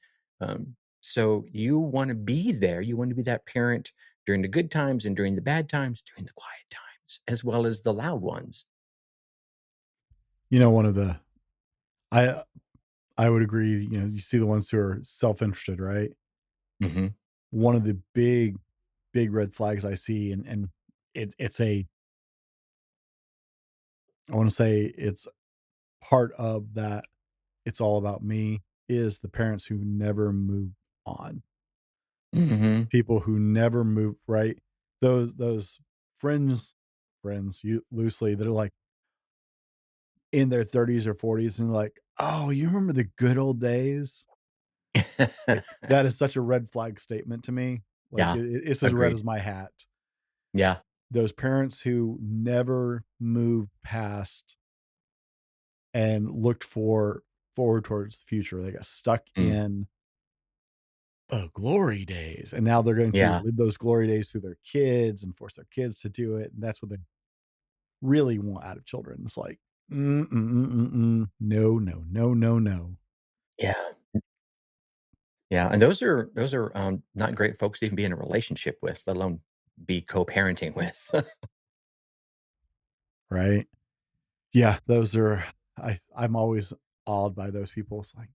So you want to be there. You want to be that parent during the good times and during the bad times, during the quiet times, as well as the loud ones. One of the I I would agree, you see the ones who are self-interested, right? Mhm. One of the big red flags I see, and it's a I wanna say it's part of that "it's all about me," is the parents who never move on. Mhm. People who never move, right? Those friends you loosely, that are, like, in their 30s or 40s and like, "Oh, you remember the good old days?" Like, that is such a red flag statement to me. Like, Yeah, it's as red agreed. as my hat. Yeah. Those parents who never moved past and looked forward towards the future. They got stuck Mm. in the glory days, and now they're going to Yeah. live those glory days through their kids and force their kids to do it, and that's what they really want out of children. It's like, no, no, no, no, no, Yeah. Yeah, and those are not great folks to even be in a relationship with, let alone be co-parenting with. right? Yeah, those are I'm always awed by those people. It's like,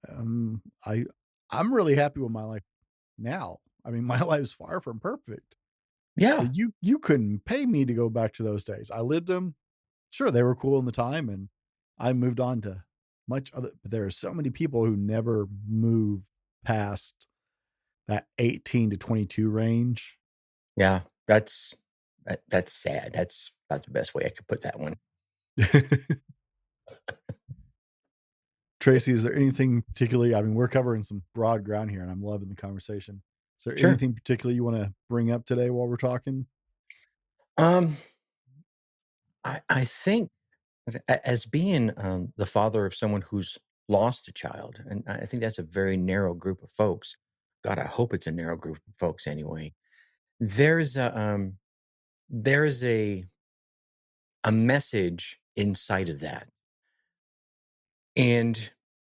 um, I I'm really happy with my life now. I mean, my life is far from perfect, Yeah, but you couldn't pay me to go back to those days. I lived them. Sure, they were cool in the time, and I moved on to much other. But there are so many people who never move past that 18 to 22 range. yeah, that's sad, that's about the best way I could put that one. Tracy, is there anything particularly? I mean, we're covering some broad ground here, and I'm loving the conversation. Is there Sure. anything particular you want to bring up today while we're talking? Um, I think as being, the father of someone who's lost a child, and I think that's a very narrow group of folks. God, I hope it's a narrow group of folks anyway. There's there's a message inside of that. And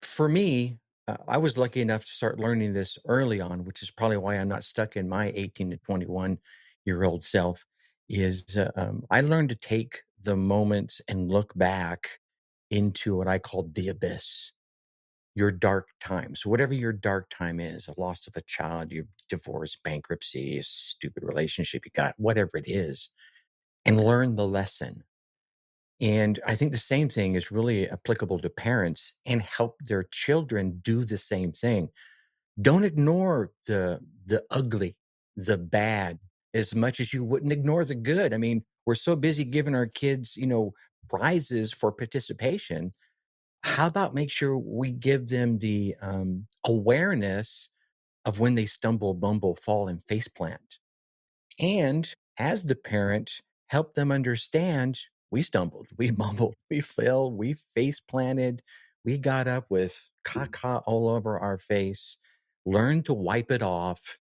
for me, I was lucky enough to start learning this early on, which is probably why I'm not stuck in my 18 to 21-year-old self. I learned to take the moments and look back into what I call the abyss, your dark times, whatever your dark time is, a loss of a child, your divorce, bankruptcy, a stupid relationship you got, whatever it is, and learn the lesson. And I think the same thing is really applicable to parents and help their children do the same thing. Don't ignore the ugly, the bad, as much as you wouldn't ignore the good. I mean, we're so busy giving our kids, prizes for participation. How about make sure we give them the awareness of when they stumble, bumble, fall, and faceplant? And as the parent, help them understand we stumbled, we mumbled, we fell, we face planted, we got up with caca all over our face, learn to wipe it off,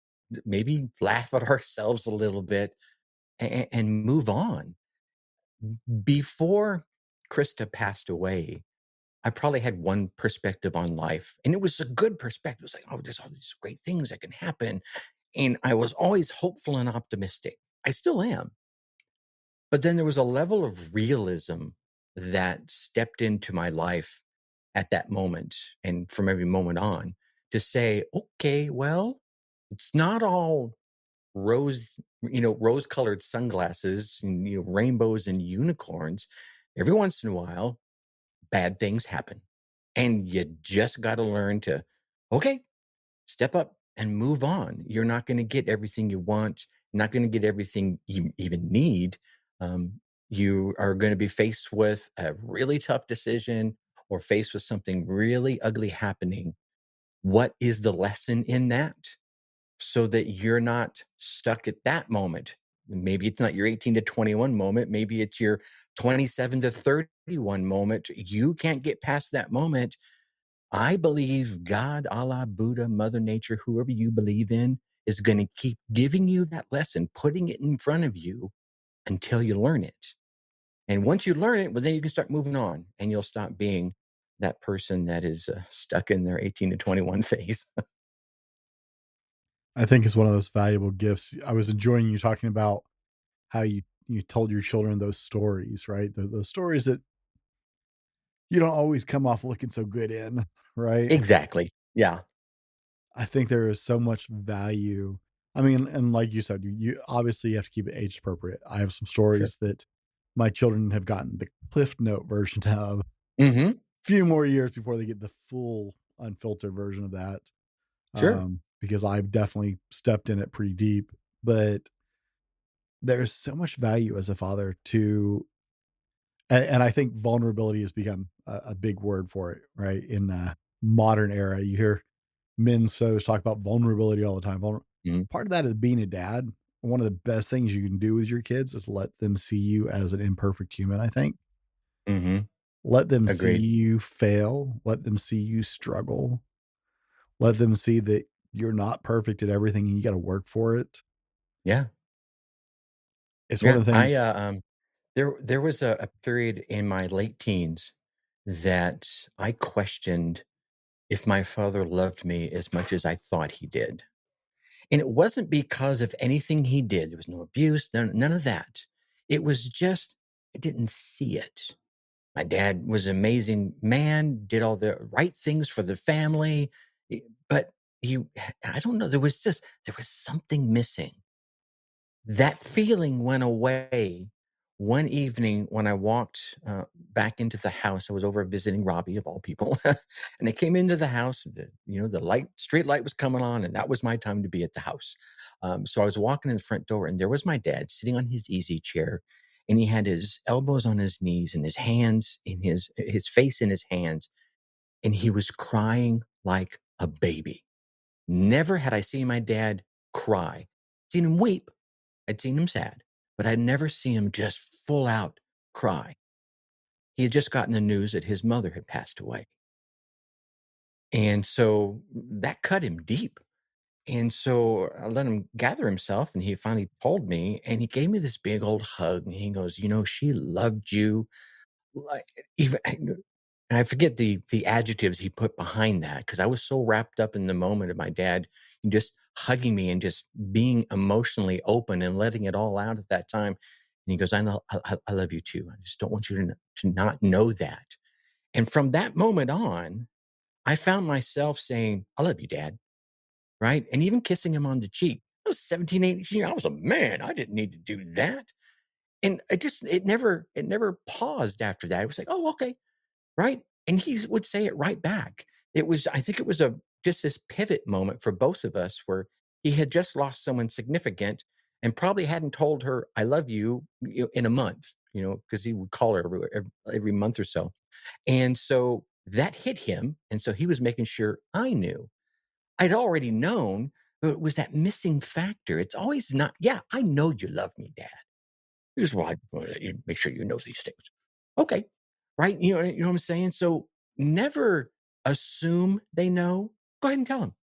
maybe laugh at ourselves a little bit and move on. Before Krista passed away, I probably had one perspective on life, and it was a good perspective. It was like, oh, there's all these great things that can happen. And I was always hopeful and optimistic. I still am. But then there was a level of realism that stepped into my life at that moment and from every moment on to say, okay, well, it's not all rose colored sunglasses and rainbows and unicorns. Every once in a while, bad things happen. And you just got to learn to, okay, step up and move on. You're not going to get everything you want, not going to get everything you even need. You are going to be faced with a really tough decision or faced with something really ugly happening. What is the lesson in that? So that you're not stuck at that moment. Maybe it's not your 18 to 21 moment. Maybe it's your 27 to 31 moment. You can't get past that moment. I believe God, Allah, Buddha, Mother Nature, whoever you believe in, is going to keep giving you that lesson, putting it in front of you until you learn it. And once you learn it, well, then you can start moving on and you'll stop being that person that is stuck in their 18 to 21 phase. I think it's one of those valuable gifts. I was enjoying you talking about how you told your children those stories, right? Those stories that you don't always come off looking so good in, right? Exactly. Yeah, I think there is so much value. I mean, and like you said, you obviously have to keep it age appropriate. I have some sure. stories that my children have gotten the Cliff Note version of a Mhm. few more years before they get the full unfiltered version of that. Sure. Because I've definitely stepped in it pretty deep. But there's so much value as a father to, and I think vulnerability has become a big word for it, right? In the modern era, you hear men's shows talk about vulnerability all the time. Mhm. Part of that is being a dad. One of the best things you can do with your kids is let them see you as an imperfect human, I think. Mhm. Let them see Agreed. you fail, let them see you struggle, let them see that you're not perfect at everything and you gotta work for it. Yeah. It's one Yeah. of the I, things. there was a period in my late teens that I questioned if my father loved me as much as I thought he did. And it wasn't because of anything he did. There was no abuse, none of that. It was just I didn't see it. My dad was an amazing man, did all the right things for the family, but he I don't know, there was something missing. That feeling went away one evening when I walked, back into the house. I was over visiting Robbie, of all people, and I came into the house, the street light was coming on, and that was my time to be at the house. So I was walking in the front door, and there was my dad sitting on his easy chair, and he had his elbows on his knees and his hands in his face in his hands, and he was crying like a baby. Never had I seen my dad cry. Seen him weep, I'd seen him sad, but I'd never seen him just full out cry. He had just gotten the news that his mother had passed away. And so that cut him deep. And so I let him gather himself and he finally told me and he gave me this big old hug and he goes, she loved you like even and I forget the adjectives he put behind that because I was so wrapped up in the moment of my dad just hugging me and just being emotionally open and letting it all out at that time. And he goes, "I know, I love you too. I just don't want you to not know that." And from that moment on, I found myself saying, "I love you, Dad," right? And even kissing him on the cheek. I was 17, 18. I was a man. I didn't need to do that. And it never paused after that. It was like, "Oh, okay." Right? And he would say it right back. I think it was just this pivot moment for both of us where he had just lost someone significant and probably hadn't told her, I love you, in a month, because he would call her every month or so. And so that hit him. And so he was making sure I knew. I'd already known, but it was that missing factor. It's always not, yeah, I know you love me, Dad. Here's why I wanna make sure you know these things. Okay. Right? You know what I'm saying? So never assume they know. Go ahead and tell them.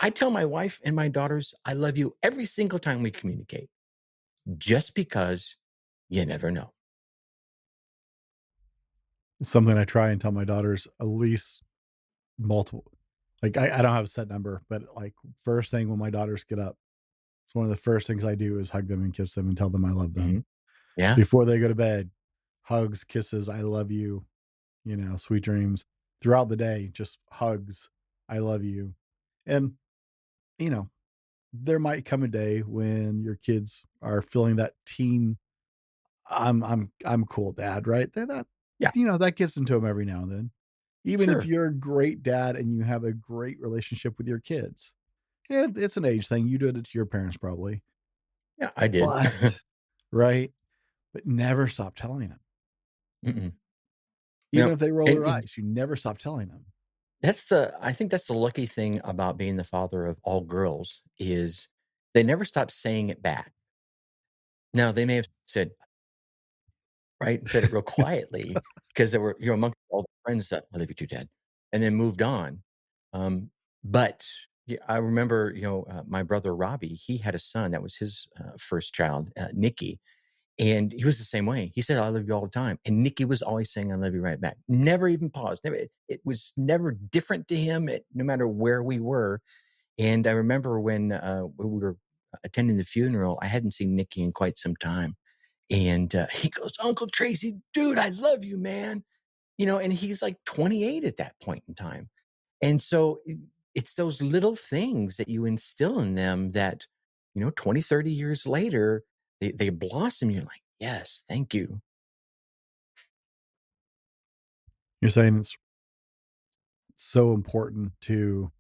I tell my wife and my daughters, I love you every single time we communicate, just because you never know. It's something I try and tell my daughters at least multiple. Like I don't have a set number, but like first thing when my daughters get up, it's one of the first things I do is hug them and kiss them and tell them I love them. Mhm. Yeah. Before they go to bed, hugs, kisses, I love you, sweet dreams. Throughout the day, just hugs, I love you. And, you know, there might come a day when your kids are feeling that teen I'm cool dad, right? That Yeah. that gets into them every now and then. Even if Sure. you're a great dad and you have a great relationship with your kids. It's an age thing. You did it to your parents probably. Yeah, I did. But right? But never stop telling them. Mm-mm. Even No, if they roll their and eyes, you never stop telling them. I think that's the lucky thing about being the father of all girls is they never stop saying it back. Now they may have said, right? And said it real quietly because they were, amongst all the friends that, "I love you too, Dad," and then moved on. But yeah, I remember, my brother Robbie, he had a son, that was his, first child, Nikki, and he was the same way. He said, "I love you all the time," and Nikki was always saying, "I love you" right back. Never even paused. Never it was never different to him, no matter where we were, and I remember when we were attending the funeral, I hadn't seen Nikki in quite some time, and, he goes, "Uncle Tracy, dude, I love you, man." and he's like 28 at that point in time. And so it's those little things that you instill in them that, 20, 30 years later, they blossom. You're like, yes, thank you. You're saying it's so important to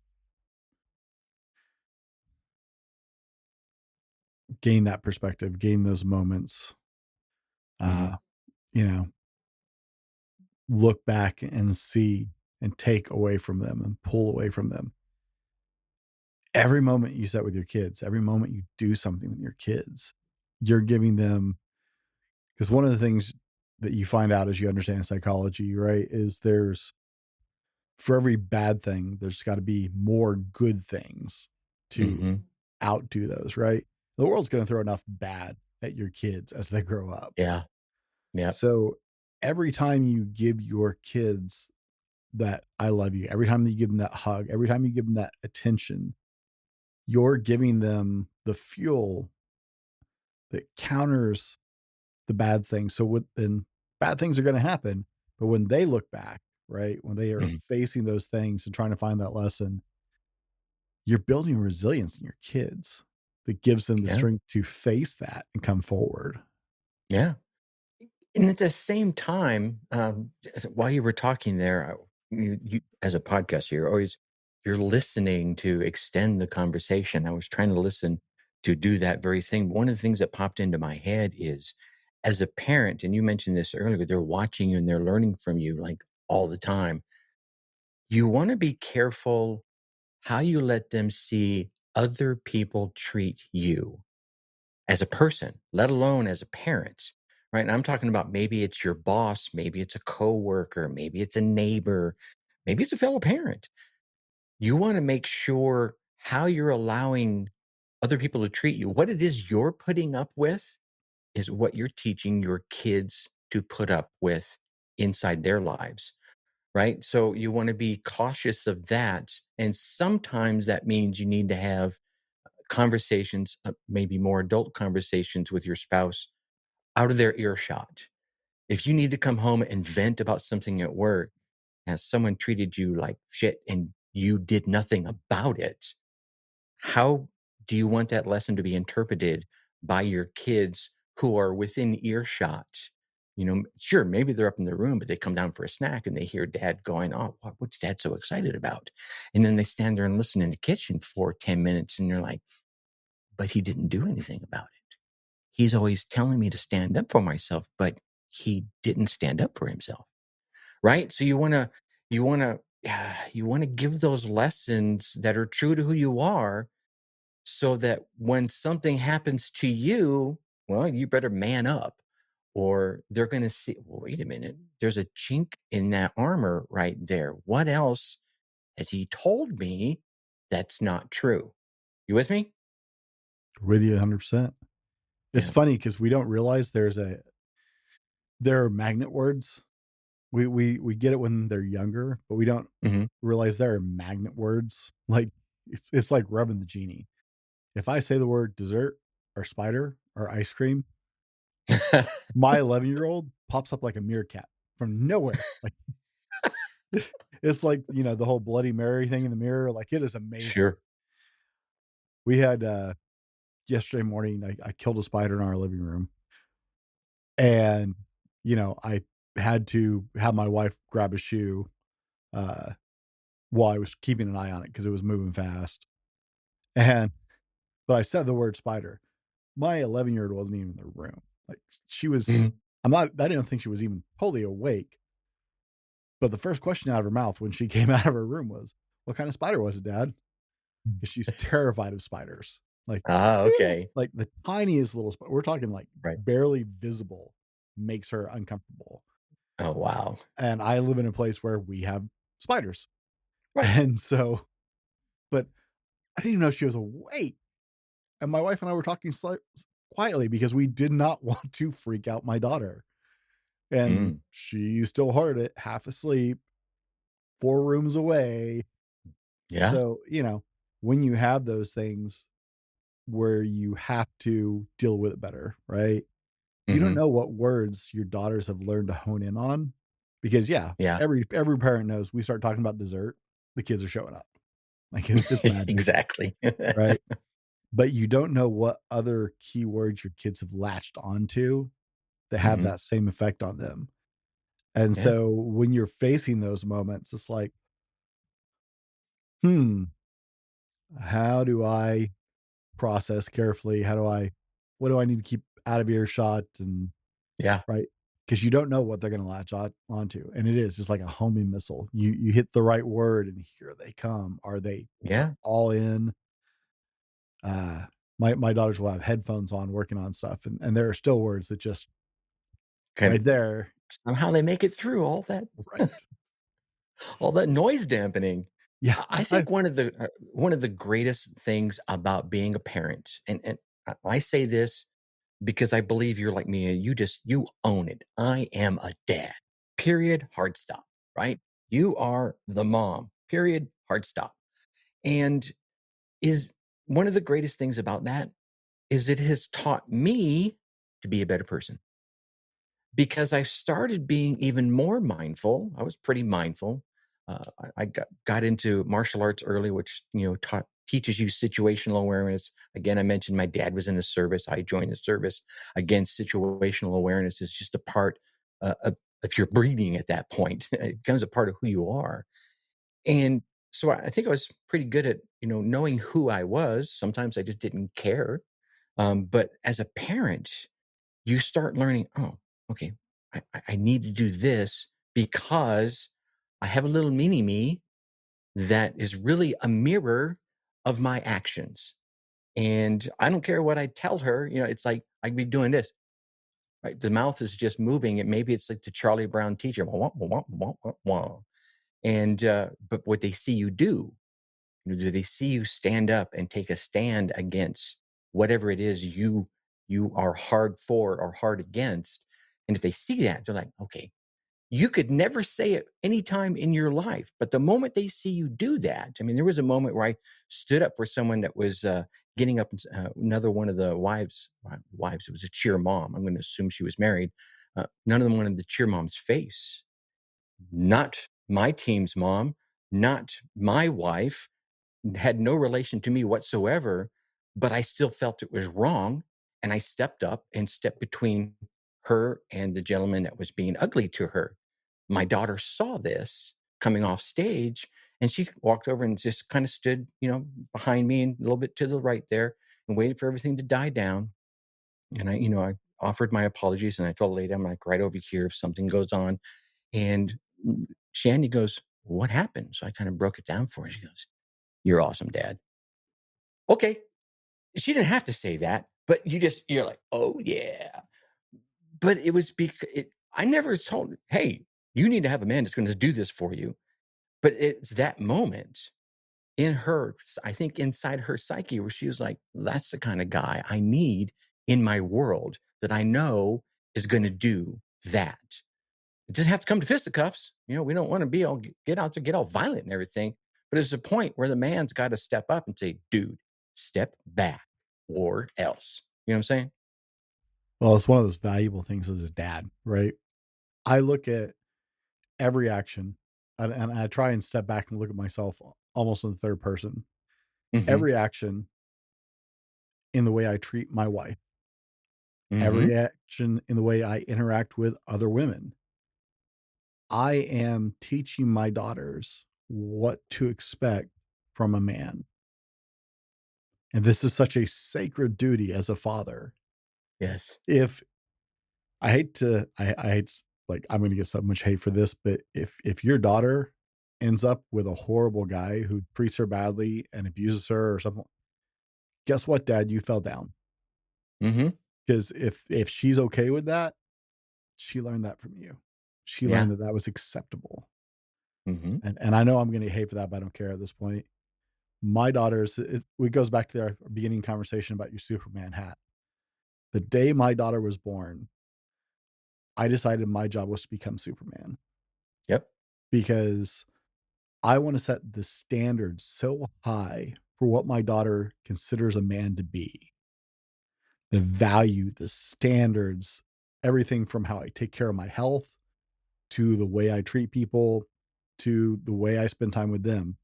gain that perspective, gain those moments, Hmm. uh, you know, look back and see and take away from them and pull away from them. Every moment you set with your kids, every moment you do something with your kids, you're giving them, because one of the things that you find out as you understand psychology, right, is there's for every bad thing, there's got to be more good things to Hmm. outdo those, right? The world's going to throw enough bad at your kids as they grow up. Yeah. Yep. So every time you give your kids that I love you, every time that you give them that hug, every time you give them that attention, you're giving them the fuel that counters the bad things. So then bad things are going to happen, but when they look back, right, when they are Mhm. facing those things and trying to find that lesson, you're building resilience in your kids that gives them the Yeah. strength to face that and come forward. Yeah. And at the same time, while you were talking there, you as a podcaster, you're listening to extend the conversation. I was trying to listen to do that very thing. One of the things that popped into my head is, as a parent, and you mentioned this earlier, they're watching you and they're learning from you like all the time. You want to be careful how you let them see other people treat you as a person, let alone as a parent, right? And I'm talking about maybe it's your boss, maybe it's a coworker, maybe it's a neighbor, maybe it's a fellow parent. You want to make sure how you're allowing other people to treat you, what it is you're putting up with is what you're teaching your kids to put up with inside their lives, right? So you want to be cautious of that. And sometimes that means you need to have conversations, maybe more adult conversations with your spouse out of their earshot. If you need to come home and vent about something at work, as someone treated you like shit and you did nothing about it, how do you want that lesson to be interpreted by your kids who are within earshot? Sure, maybe they're up in their room, but they come down for a snack and they hear dad going, "Oh, what's dad so excited about?" And then they stand there and listen in the kitchen for 10 minutes and you're like, but he didn't do anything about it. He's always telling me to stand up for myself, but he didn't stand up for himself, right? So you want to give those lessons that are true to who you are so that when something happens to you, well, you better man up or they're going to see, well, wait a minute, there's a chink in that armor right there. What else has he told me that's not true? You with me? With you 100%. It's Yeah. funny because we don't realize there are magnet words. We get it when they're younger, but we don't Hmm. realize there are magnet words. Like it's like rubbing the genie. If I say the word dessert or spider or ice cream, my 11-year-old pops up like a meerkat from nowhere. Like it's like, the whole Bloody Mary thing in the mirror. Like it is amazing. Sure. We had yesterday morning, I killed a spider in our living room. And, I had to have my wife grab a shoe uh, while I was keeping an eye on it because it was moving fast. And but I said the word spider. My 11-year-old wasn't even in the room. Like she was Mhm. I didn't think she was even totally awake. But the first question out of her mouth when she came out of her room was, "What kind of spider was it, Dad?" Because she's terrified of spiders. Like, Ah, okay. like the tiniest little spider. We're talking like Right. barely visible makes her uncomfortable. Oh, wow. And I live in a place where we have spiders. Right. And so, but I didn't even know she was awake. And my wife and I were talking quietly because we did not want to freak out my daughter. And Mm. she still heard it, half asleep, 4 rooms away. Yeah. So, when you have those things where you have to deal with it better, right? You don't Mhm. know what words your daughters have learned to hone in on Because, yeah, Yeah. every parent knows we start talking about dessert, the kids are showing up. Like, it's magic, Exactly. right? But you don't know what other keywords your kids have latched onto that have Mhm. that same effect on them. And Yeah. so when you're facing those moments, it's like, "Hmm, how do I process carefully? What do I need to keep out of earshot?" And Yeah. right? Because you don't know what they're gonna latch onto, and it is just like a homing missile. You hit the right word, and here they come. Are they Yeah. all in? My daughters will have headphones on working on stuff, and there are still words that just Can right there. somehow they make it through Right. all that noise dampening. Yeah, I think one of the greatest things about being a parent, and I say this because I believe you're like me and you own it. I am a dad. Period. Hard stop. Right? You are the mom. Period. Hard stop. And is one of the greatest things about that is it has taught me to be a better person because I started being even more mindful. I was pretty mindful. I got into martial arts early, which teaches you situational awareness. Again, I mentioned my dad was in the service. I joined the service. Again, situational awareness is just a part of your breeding at that point. It becomes a part of who you are. And so I think I was pretty good at knowing who I was. Sometimes I just didn't care. But as a parent, you start learning, oh, okay, I need to do this because I have a little mini me that is really a mirror of my actions. And I don't care what I tell her, it's like I'd be doing this, right? The mouth is just moving. And maybe it's like the Charlie Brown teacher. Wah, wah, wah, wah, wah, wah. And but what they see you do, do they see you stand up and take a stand against whatever it is you are hard for or hard against? And if they see that, they're like, okay, you could never say it any time in your life, but the moment they see you do that, I mean, there was a moment where I stood up for someone that was getting up. Another one of the wives, it was a cheer mom. I'm going to assume she was married. None of them wanted the cheer mom's face. Not my team's mom, not my wife, had no relation to me whatsoever, but I still felt it was wrong. And I stepped up and stepped between her and the gentleman that was being ugly to her. My daughter saw this coming off stage and she walked over and just kind of stood, behind me and a little bit to the right there and waited for everything to die down. And I offered my apologies and I told the lady, I'm like right over here if something goes on. And Shandy goes, what happened? So I kind of broke it down for her. She goes, you're awesome, Dad. Okay. She didn't have to say that, but you're like, "Oh, yeah." But it was because I never told, "Hey, you need to have a man that's gonna do this for you." But it's that moment in her, I think inside her psyche where she was like, "That's the kind of guy I need in my world that I know is gonna do that." It doesn't have to come to fisticuffs. We don't wanna be all get out there, get all violent and everything. But there's a point where the man's gotta step up and say, "Dude, step back or else." You know what I'm saying? Well, it's one of those valuable things as a dad, right? I look at every action, and I try and step back and look at myself almost in the third person. Mhm. Every action in the way I treat my wife, every Mhm. action in the way I interact with other women. I am teaching my daughters what to expect from a man. And this is such a sacred duty as a father. Yes. If I hate like I'm gonna get so much hate for this, but if your daughter ends up with a horrible guy who treats her badly and abuses her or something, guess what, dad? You fell down. Mhm. Because if she's okay with that, she learned that from you. She learned Yeah. that that was acceptable. Mhm. And I know I'm gonna hate for that, but I don't care at this point. My daughters, it goes back to our beginning conversation about your Superman hat. The day my daughter was born, I decided my job was to become Superman Yep. because I want to set the standard so high for what my daughter considers a man to be. The value, the standards, everything from how I take care of my health to the way I treat people, to the way I spend time with them.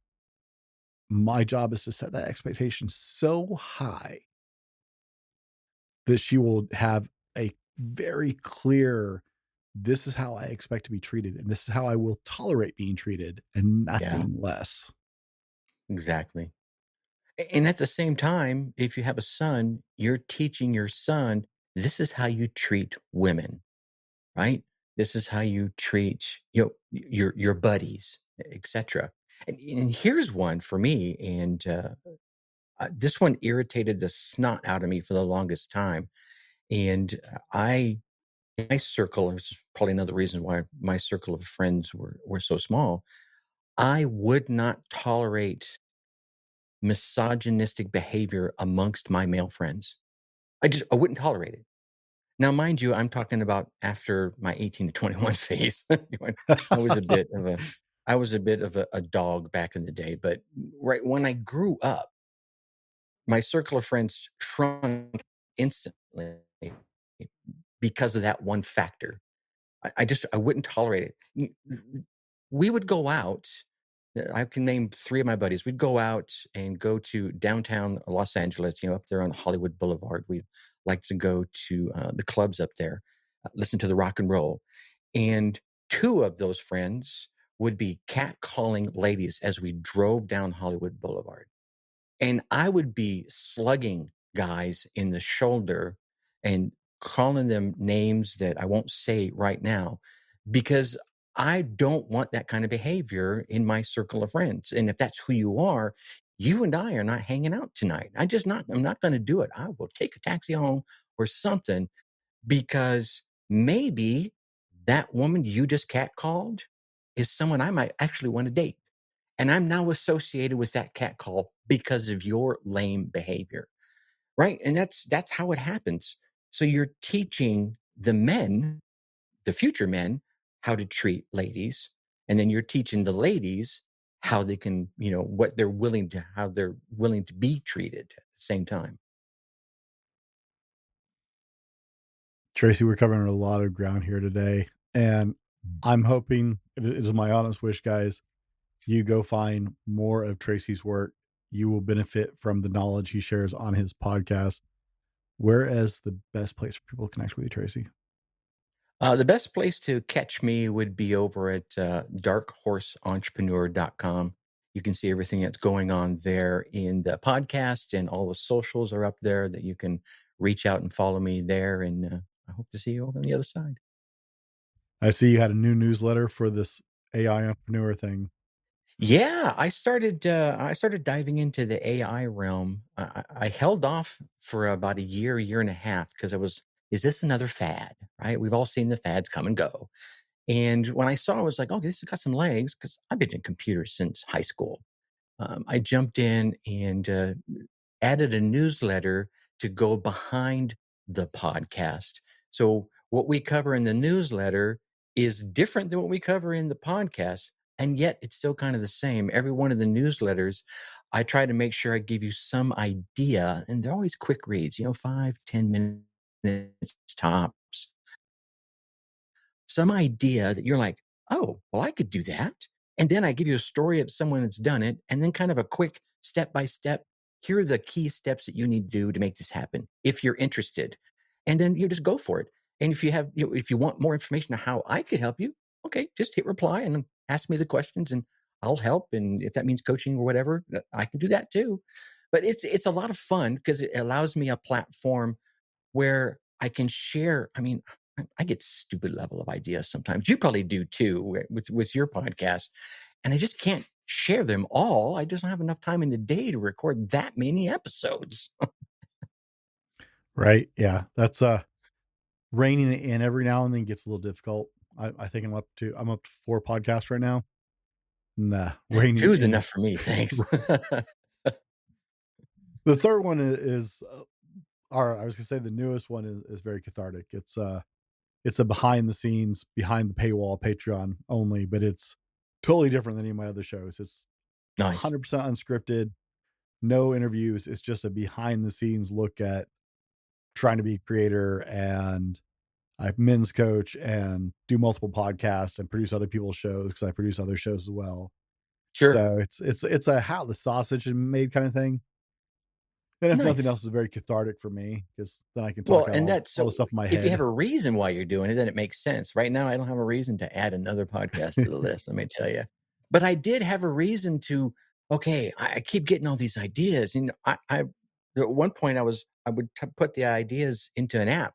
My job is to set that expectation so high that she will have a very clear, this is how I expect to be treated, and this is how I will tolerate being treated, and Yeah, nothing less. exactly. And at the same time, if you have a son, you're teaching your son, this is how you treat women, right? This is how you treat, your buddies, etc. And here's one for me, and this one irritated the snot out of me for the longest time. And my circle, which is probably another reason why my circle of friends were so small. I would not tolerate misogynistic behavior amongst my male friends. I wouldn't tolerate it. Now, mind you, I'm talking about after my 18 to 21 phase. When I was a bit of a I was a dog back in the day, but right when I grew up, my circle of friends shrunk instantly because of that one factor. I wouldn't tolerate it. We would go out. I can name 3 of my buddies. We'd go out and go to downtown Los Angeles, up there on Hollywood Boulevard. We like to go to, the clubs up there, listen to the rock and roll, and 2 of those friends would be catcalling ladies as we drove down Hollywood Boulevard. And I would be slugging guys in the shoulder and calling them names that I won't say right now because I don't want that kind of behavior in my circle of friends. And if that's who you are, you and I are not hanging out tonight. I'm not going to do it. I will take a taxi home or something because maybe that woman you just catcalled is someone I might actually want to date. And I'm now associated with that catcall because of your lame behavior. Right. And that's how it happens. So you're teaching the men, the future men, how to treat ladies. And then you're teaching the ladies how they can, how they're willing to be treated at the same time. Tracy, we're covering a lot of ground here today, and I'm hoping it is my honest wish, guys, you go find more of Tracy's work. You will benefit from the knowledge he shares on his podcast. Where is the best place for people to connect with you, Tracy? The best place to catch me would be over at darkhorseentrepreneur.com. You can see everything that's going on there in the podcast, and all the socials are up there that you can reach out and follow me there. And I hope to see you over on the other side. I see you had a new newsletter for this AI entrepreneur thing. Yeah, I started diving into the AI realm. I held off for about a year and a half because is this another fad? Right? We've all seen the fads come and go. And when I saw, I was like, "Oh, this has got some legs," because I've been in computers since high school. I jumped in and added a newsletter to go behind the podcast. So what we cover in the newsletter is different than what we cover in the podcast, and yet it's still kind of the same. Every one of the newsletters, I try to make sure I give you some idea, and they're always quick reads, 5, 10 minutes tops, some idea that you're like, "Oh, well, I could do that." And then I give you a story of someone that's done it, and then kind of a quick step by step. Here are the key steps that you need to do to make this happen if you're interested. And then you just go for it. And if you want more information on how I could help you, okay, just hit reply and ask me the questions and I'll help. And if that means coaching or whatever, I can do that too. But it's a lot of fun because it allows me a platform where I can share. I mean, I get stupid level of ideas sometimes. You probably do too with your podcast, and I just can't share them all. I just don't have enough time in the day to record that many episodes. Right? Yeah. That's reining it in every now and then gets a little difficult. I think I'm up to 4 podcasts right now. Nah, reining 2 is in enough for me, thanks. the third one is or I was gonna say the newest one is very cathartic. It's a behind the scenes, behind the paywall Patreon only, but it's totally different than any of my other shows. It's Nice. 100% unscripted, no interviews. It's just a behind the scenes look at trying to be a creator and I men's coach and do multiple podcasts and produce other people's shows because I produce other shows as well. Sure. So it's a how the sausage is made kind of thing. And if nothing Nice. else, it's very cathartic for me because then I can talk Well, out and that's all the so stuff in my if you have head. a reason why you're doing it, then it makes sense. Right now, I don't have a reason to add another podcast to the list, let me tell you. But I did have a reason to, okay, I keep getting all these ideas. And I at one point I would put the ideas into an app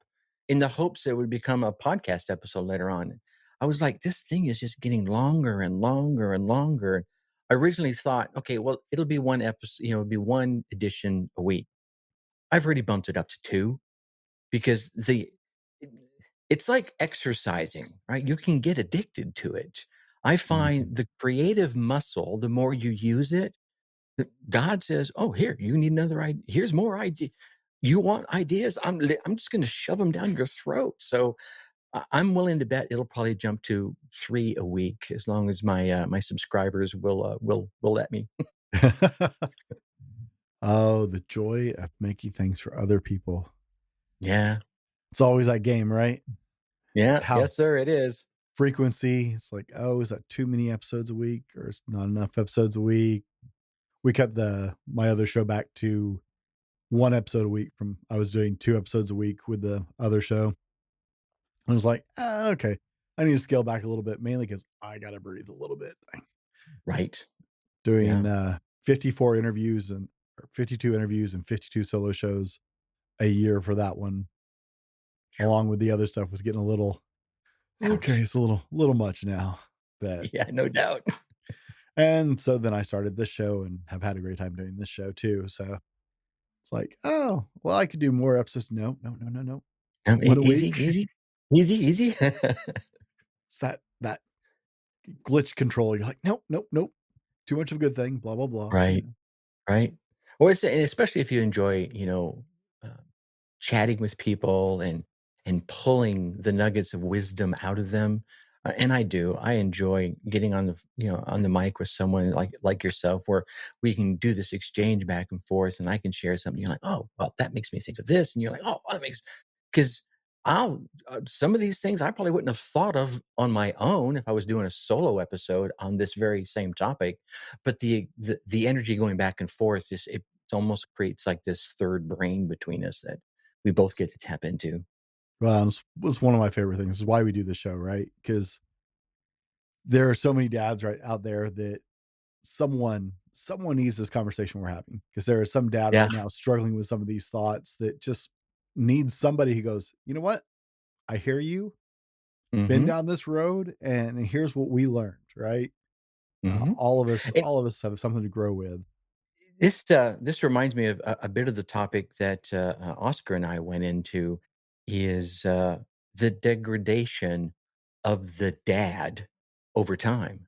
in the hopes it would become a podcast episode later on. I was like, this thing is just getting longer and longer and longer. I originally thought, okay, well, it'll be one episode, it'll be one edition a week. I've already bumped it up to two because it's like exercising, right? You can get addicted to it. I Mhm. find the creative muscle, the more you use it, God says, "Oh, here, you need another idea. Here's more idea. You want ideas? I'm just gonna shove them down your throat." So, I'm willing to bet it'll probably jump to 3 a week as long as my subscribers will let me. Oh, the joy of making things for other people. Yeah. It's always that game, right? Yeah. How Yes, sir, it is. frequency, it's like, oh, is that too many episodes a week or is not enough episodes a week? We cut the my other show back to 1 episode a week from I was doing 2 episodes a week with the other show. I was like, "Ah, okay. I need to scale back a little bit, mainly because I gotta breathe a little bit." Right. Doing, Yeah. 54 interviews and or 52 interviews and 52 solo shows a year for that one, along with the other stuff was getting a little, okay, Ouch. it's a little much now. But Yeah, no doubt. and so then I started this show and have had a great time doing this show too. So it's like, oh, well, I could do more episodes. No, no, no, no, no. E One a easy, week. easy. Easy, easy. It's that glitch control. You're like, nope, nope, nope. Too much of a good thing. Blah blah blah. You Right, know. right. Well, it's and especially if you enjoy, uh chatting with people and pulling the nuggets of wisdom out of them, and I do. I enjoy getting on on the mic with someone like yourself, where we can do this exchange back and forth, and I can share something. You're like, "Oh, well, that makes me think of this," and you're like, "Oh, that makes," because I'll some of these things I probably wouldn't have thought of on my own if I was doing a solo episode on this very same topic, but the energy going back and forth is it almost creates like this third brain between us that we both get to tap into. Well, it's was one of my favorite things. Is why we do the show, right? Because there are so many dads right out there that someone needs this conversation we're having because there is some dad Yeah. right now struggling with some of these thoughts that just needs somebody who goes, you know what? I hear you. Been Mhm. down this road, and here's what we learned. Right? Mhm. And All of us have something to grow with. this reminds me of a bit of the topic that, Oscar and I went into is, the degradation of the dad over time.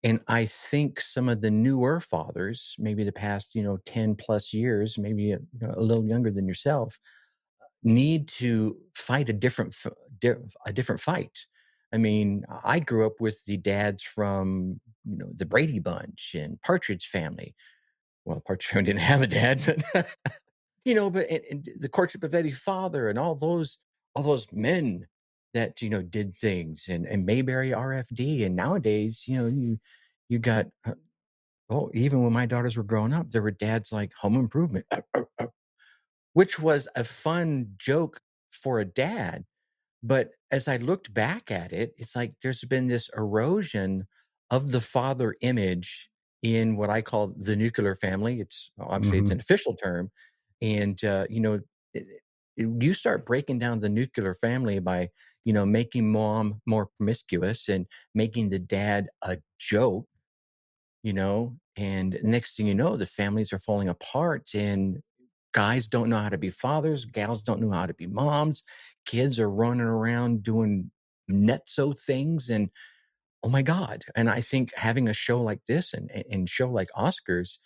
And I think some of the newer fathers, maybe the past, 10 plus years, maybe a little younger than yourself, need to fight a different fight. I mean, I grew up with the dads from, the Brady Bunch and Partridge Family. Well, Partridge Family didn't have a dad, but but and the courtship of Eddie Father and all those men that did things and Mayberry RFD. And nowadays, you got even when my daughters were growing up, there were dads like Home Improvement, which was a fun joke for a dad. But as I looked back at it, it's like there's been this erosion of the father image in what I call the nuclear family. It's obviously it's Mhm. an official term, and you start breaking down the nuclear family by making mom more promiscuous and making the dad a joke, and next thing you know, the families are falling apart and guys don't know how to be fathers, gals don't know how to be moms, kids are running around doing nutso things and oh my god. And I think having a show like this and show like Oscars,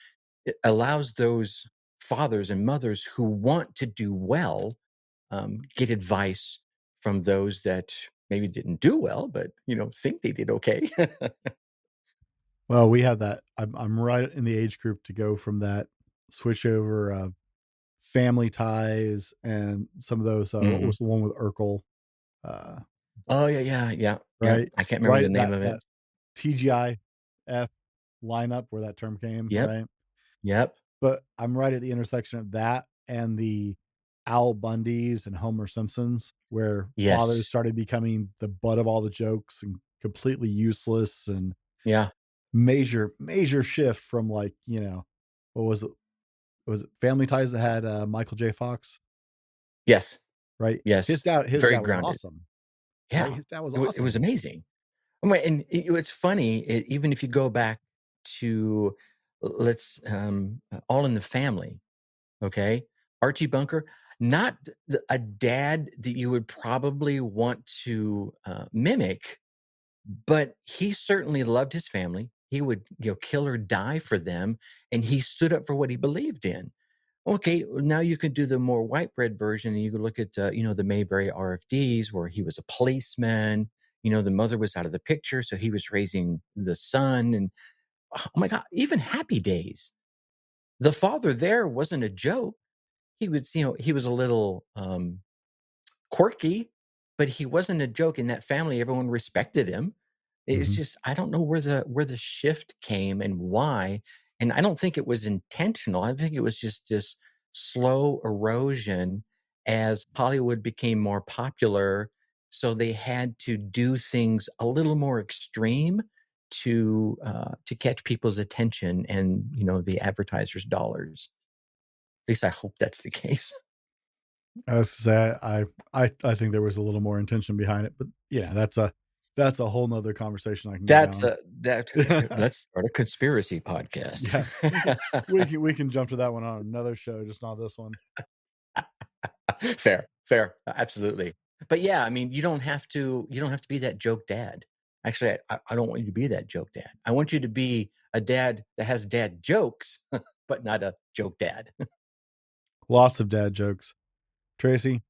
it allows those fathers and mothers who want to do well, get advice from those that maybe didn't do well, but think they did okay. Well, we have that. I'm right in the age group to go from that switch over of Family Ties and some of those. What Mhm. was the one with Urkel? uh, Oh, yeah, yeah, yeah, yeah. right? I can't remember Right the at name that of it. that TGIF lineup where that term came, Yep, right? yep. But I'm right at the intersection of that and the Al Bundys and Homer Simpsons, where fathers Yes. started becoming the butt of all the jokes and completely useless, and Yeah. major shift from, like, what was it? Was it Family Ties that had, Michael J. Fox, Yes, right? His yes. dad his Very dad was grounded. awesome, right? Yeah. His dad was It was awesome. amazing. And it's funny, even if you go back to, let's, All in the Family, okay? Archie Bunker, not a dad that you would probably want to, mimic, but he certainly loved his family. He would, kill or die for them, and he stood up for what he believed in. Okay, now you can do the more white bread version, and you can look at, the Mayberry RFDs where he was a policeman. The mother was out of the picture, so he was raising the son. And oh my God, even Happy Days, the father there wasn't a joke. He was a little quirky, but he wasn't a joke in that family. Everyone respected him. It's Mhm. just I don't know where the shift came and why, and I don't think it was intentional. I think it was just this slow erosion as Hollywood became more popular, so they had to do things a little more extreme to catch people's attention and, the advertisers' dollars. At least I hope that's the case. I was to say I think there was a little more intention behind it, but, yeah, that's a whole nother conversation I can go That's down. a that let's start a conspiracy podcast. Yeah, we can jump to that one on another show, just not this one. Fair, fair, absolutely. But yeah, I mean, you don't have to be that joke dad. Actually, I don't want you to be that joke dad. I want you to be a dad that has dad jokes, but not a joke dad. Lots of dad jokes. Tracy,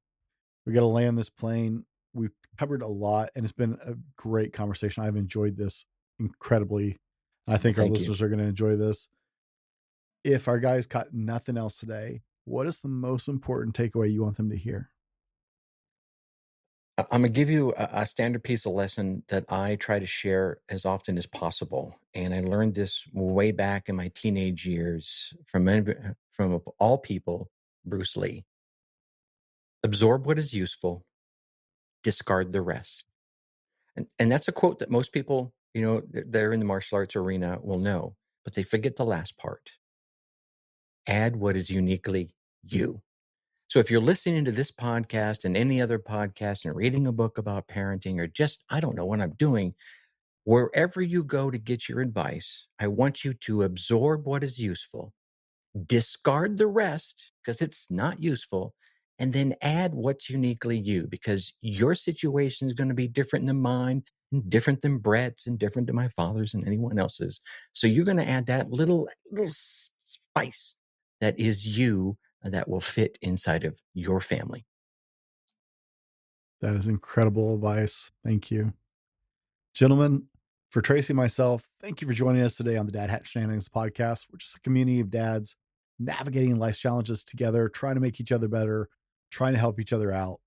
we gotta land this plane. We've covered a lot, and it's been a great conversation. I've enjoyed this incredibly. I Well, think our thank you. listeners are gonna enjoy this. If our guys caught nothing else today, what is the most important takeaway you want them to hear? I'm gonna give you a standard piece of lesson that I try to share as often as possible, and I learned this way back in my teenage years from of all people, Bruce Lee. Absorb what is useful, discard the rest. And that's a quote that most people, that are in the martial arts arena will know, but they forget the last part. Add what is uniquely you. So if you're listening to this podcast and any other podcast and reading a book about parenting or just, I don't know what I'm doing, wherever you go to get your advice, I want you to absorb what is useful, discard the rest because it's not useful, and then add what's uniquely you because your situation is going to be different than mine, and different than Brett's, and different than my father's and anyone else's. So you're going to add that little spice that is you, that will fit inside of your family. That is incredible advice. Thank you. Gentlemen, for Tracy and myself, thank you for joining us today on the Dad Hat Shenanigans podcast. We're just a community of dads navigating life's challenges together, trying to make each other better, trying to help each other out.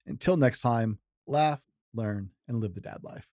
Until next time, laugh, learn, and live the dad life.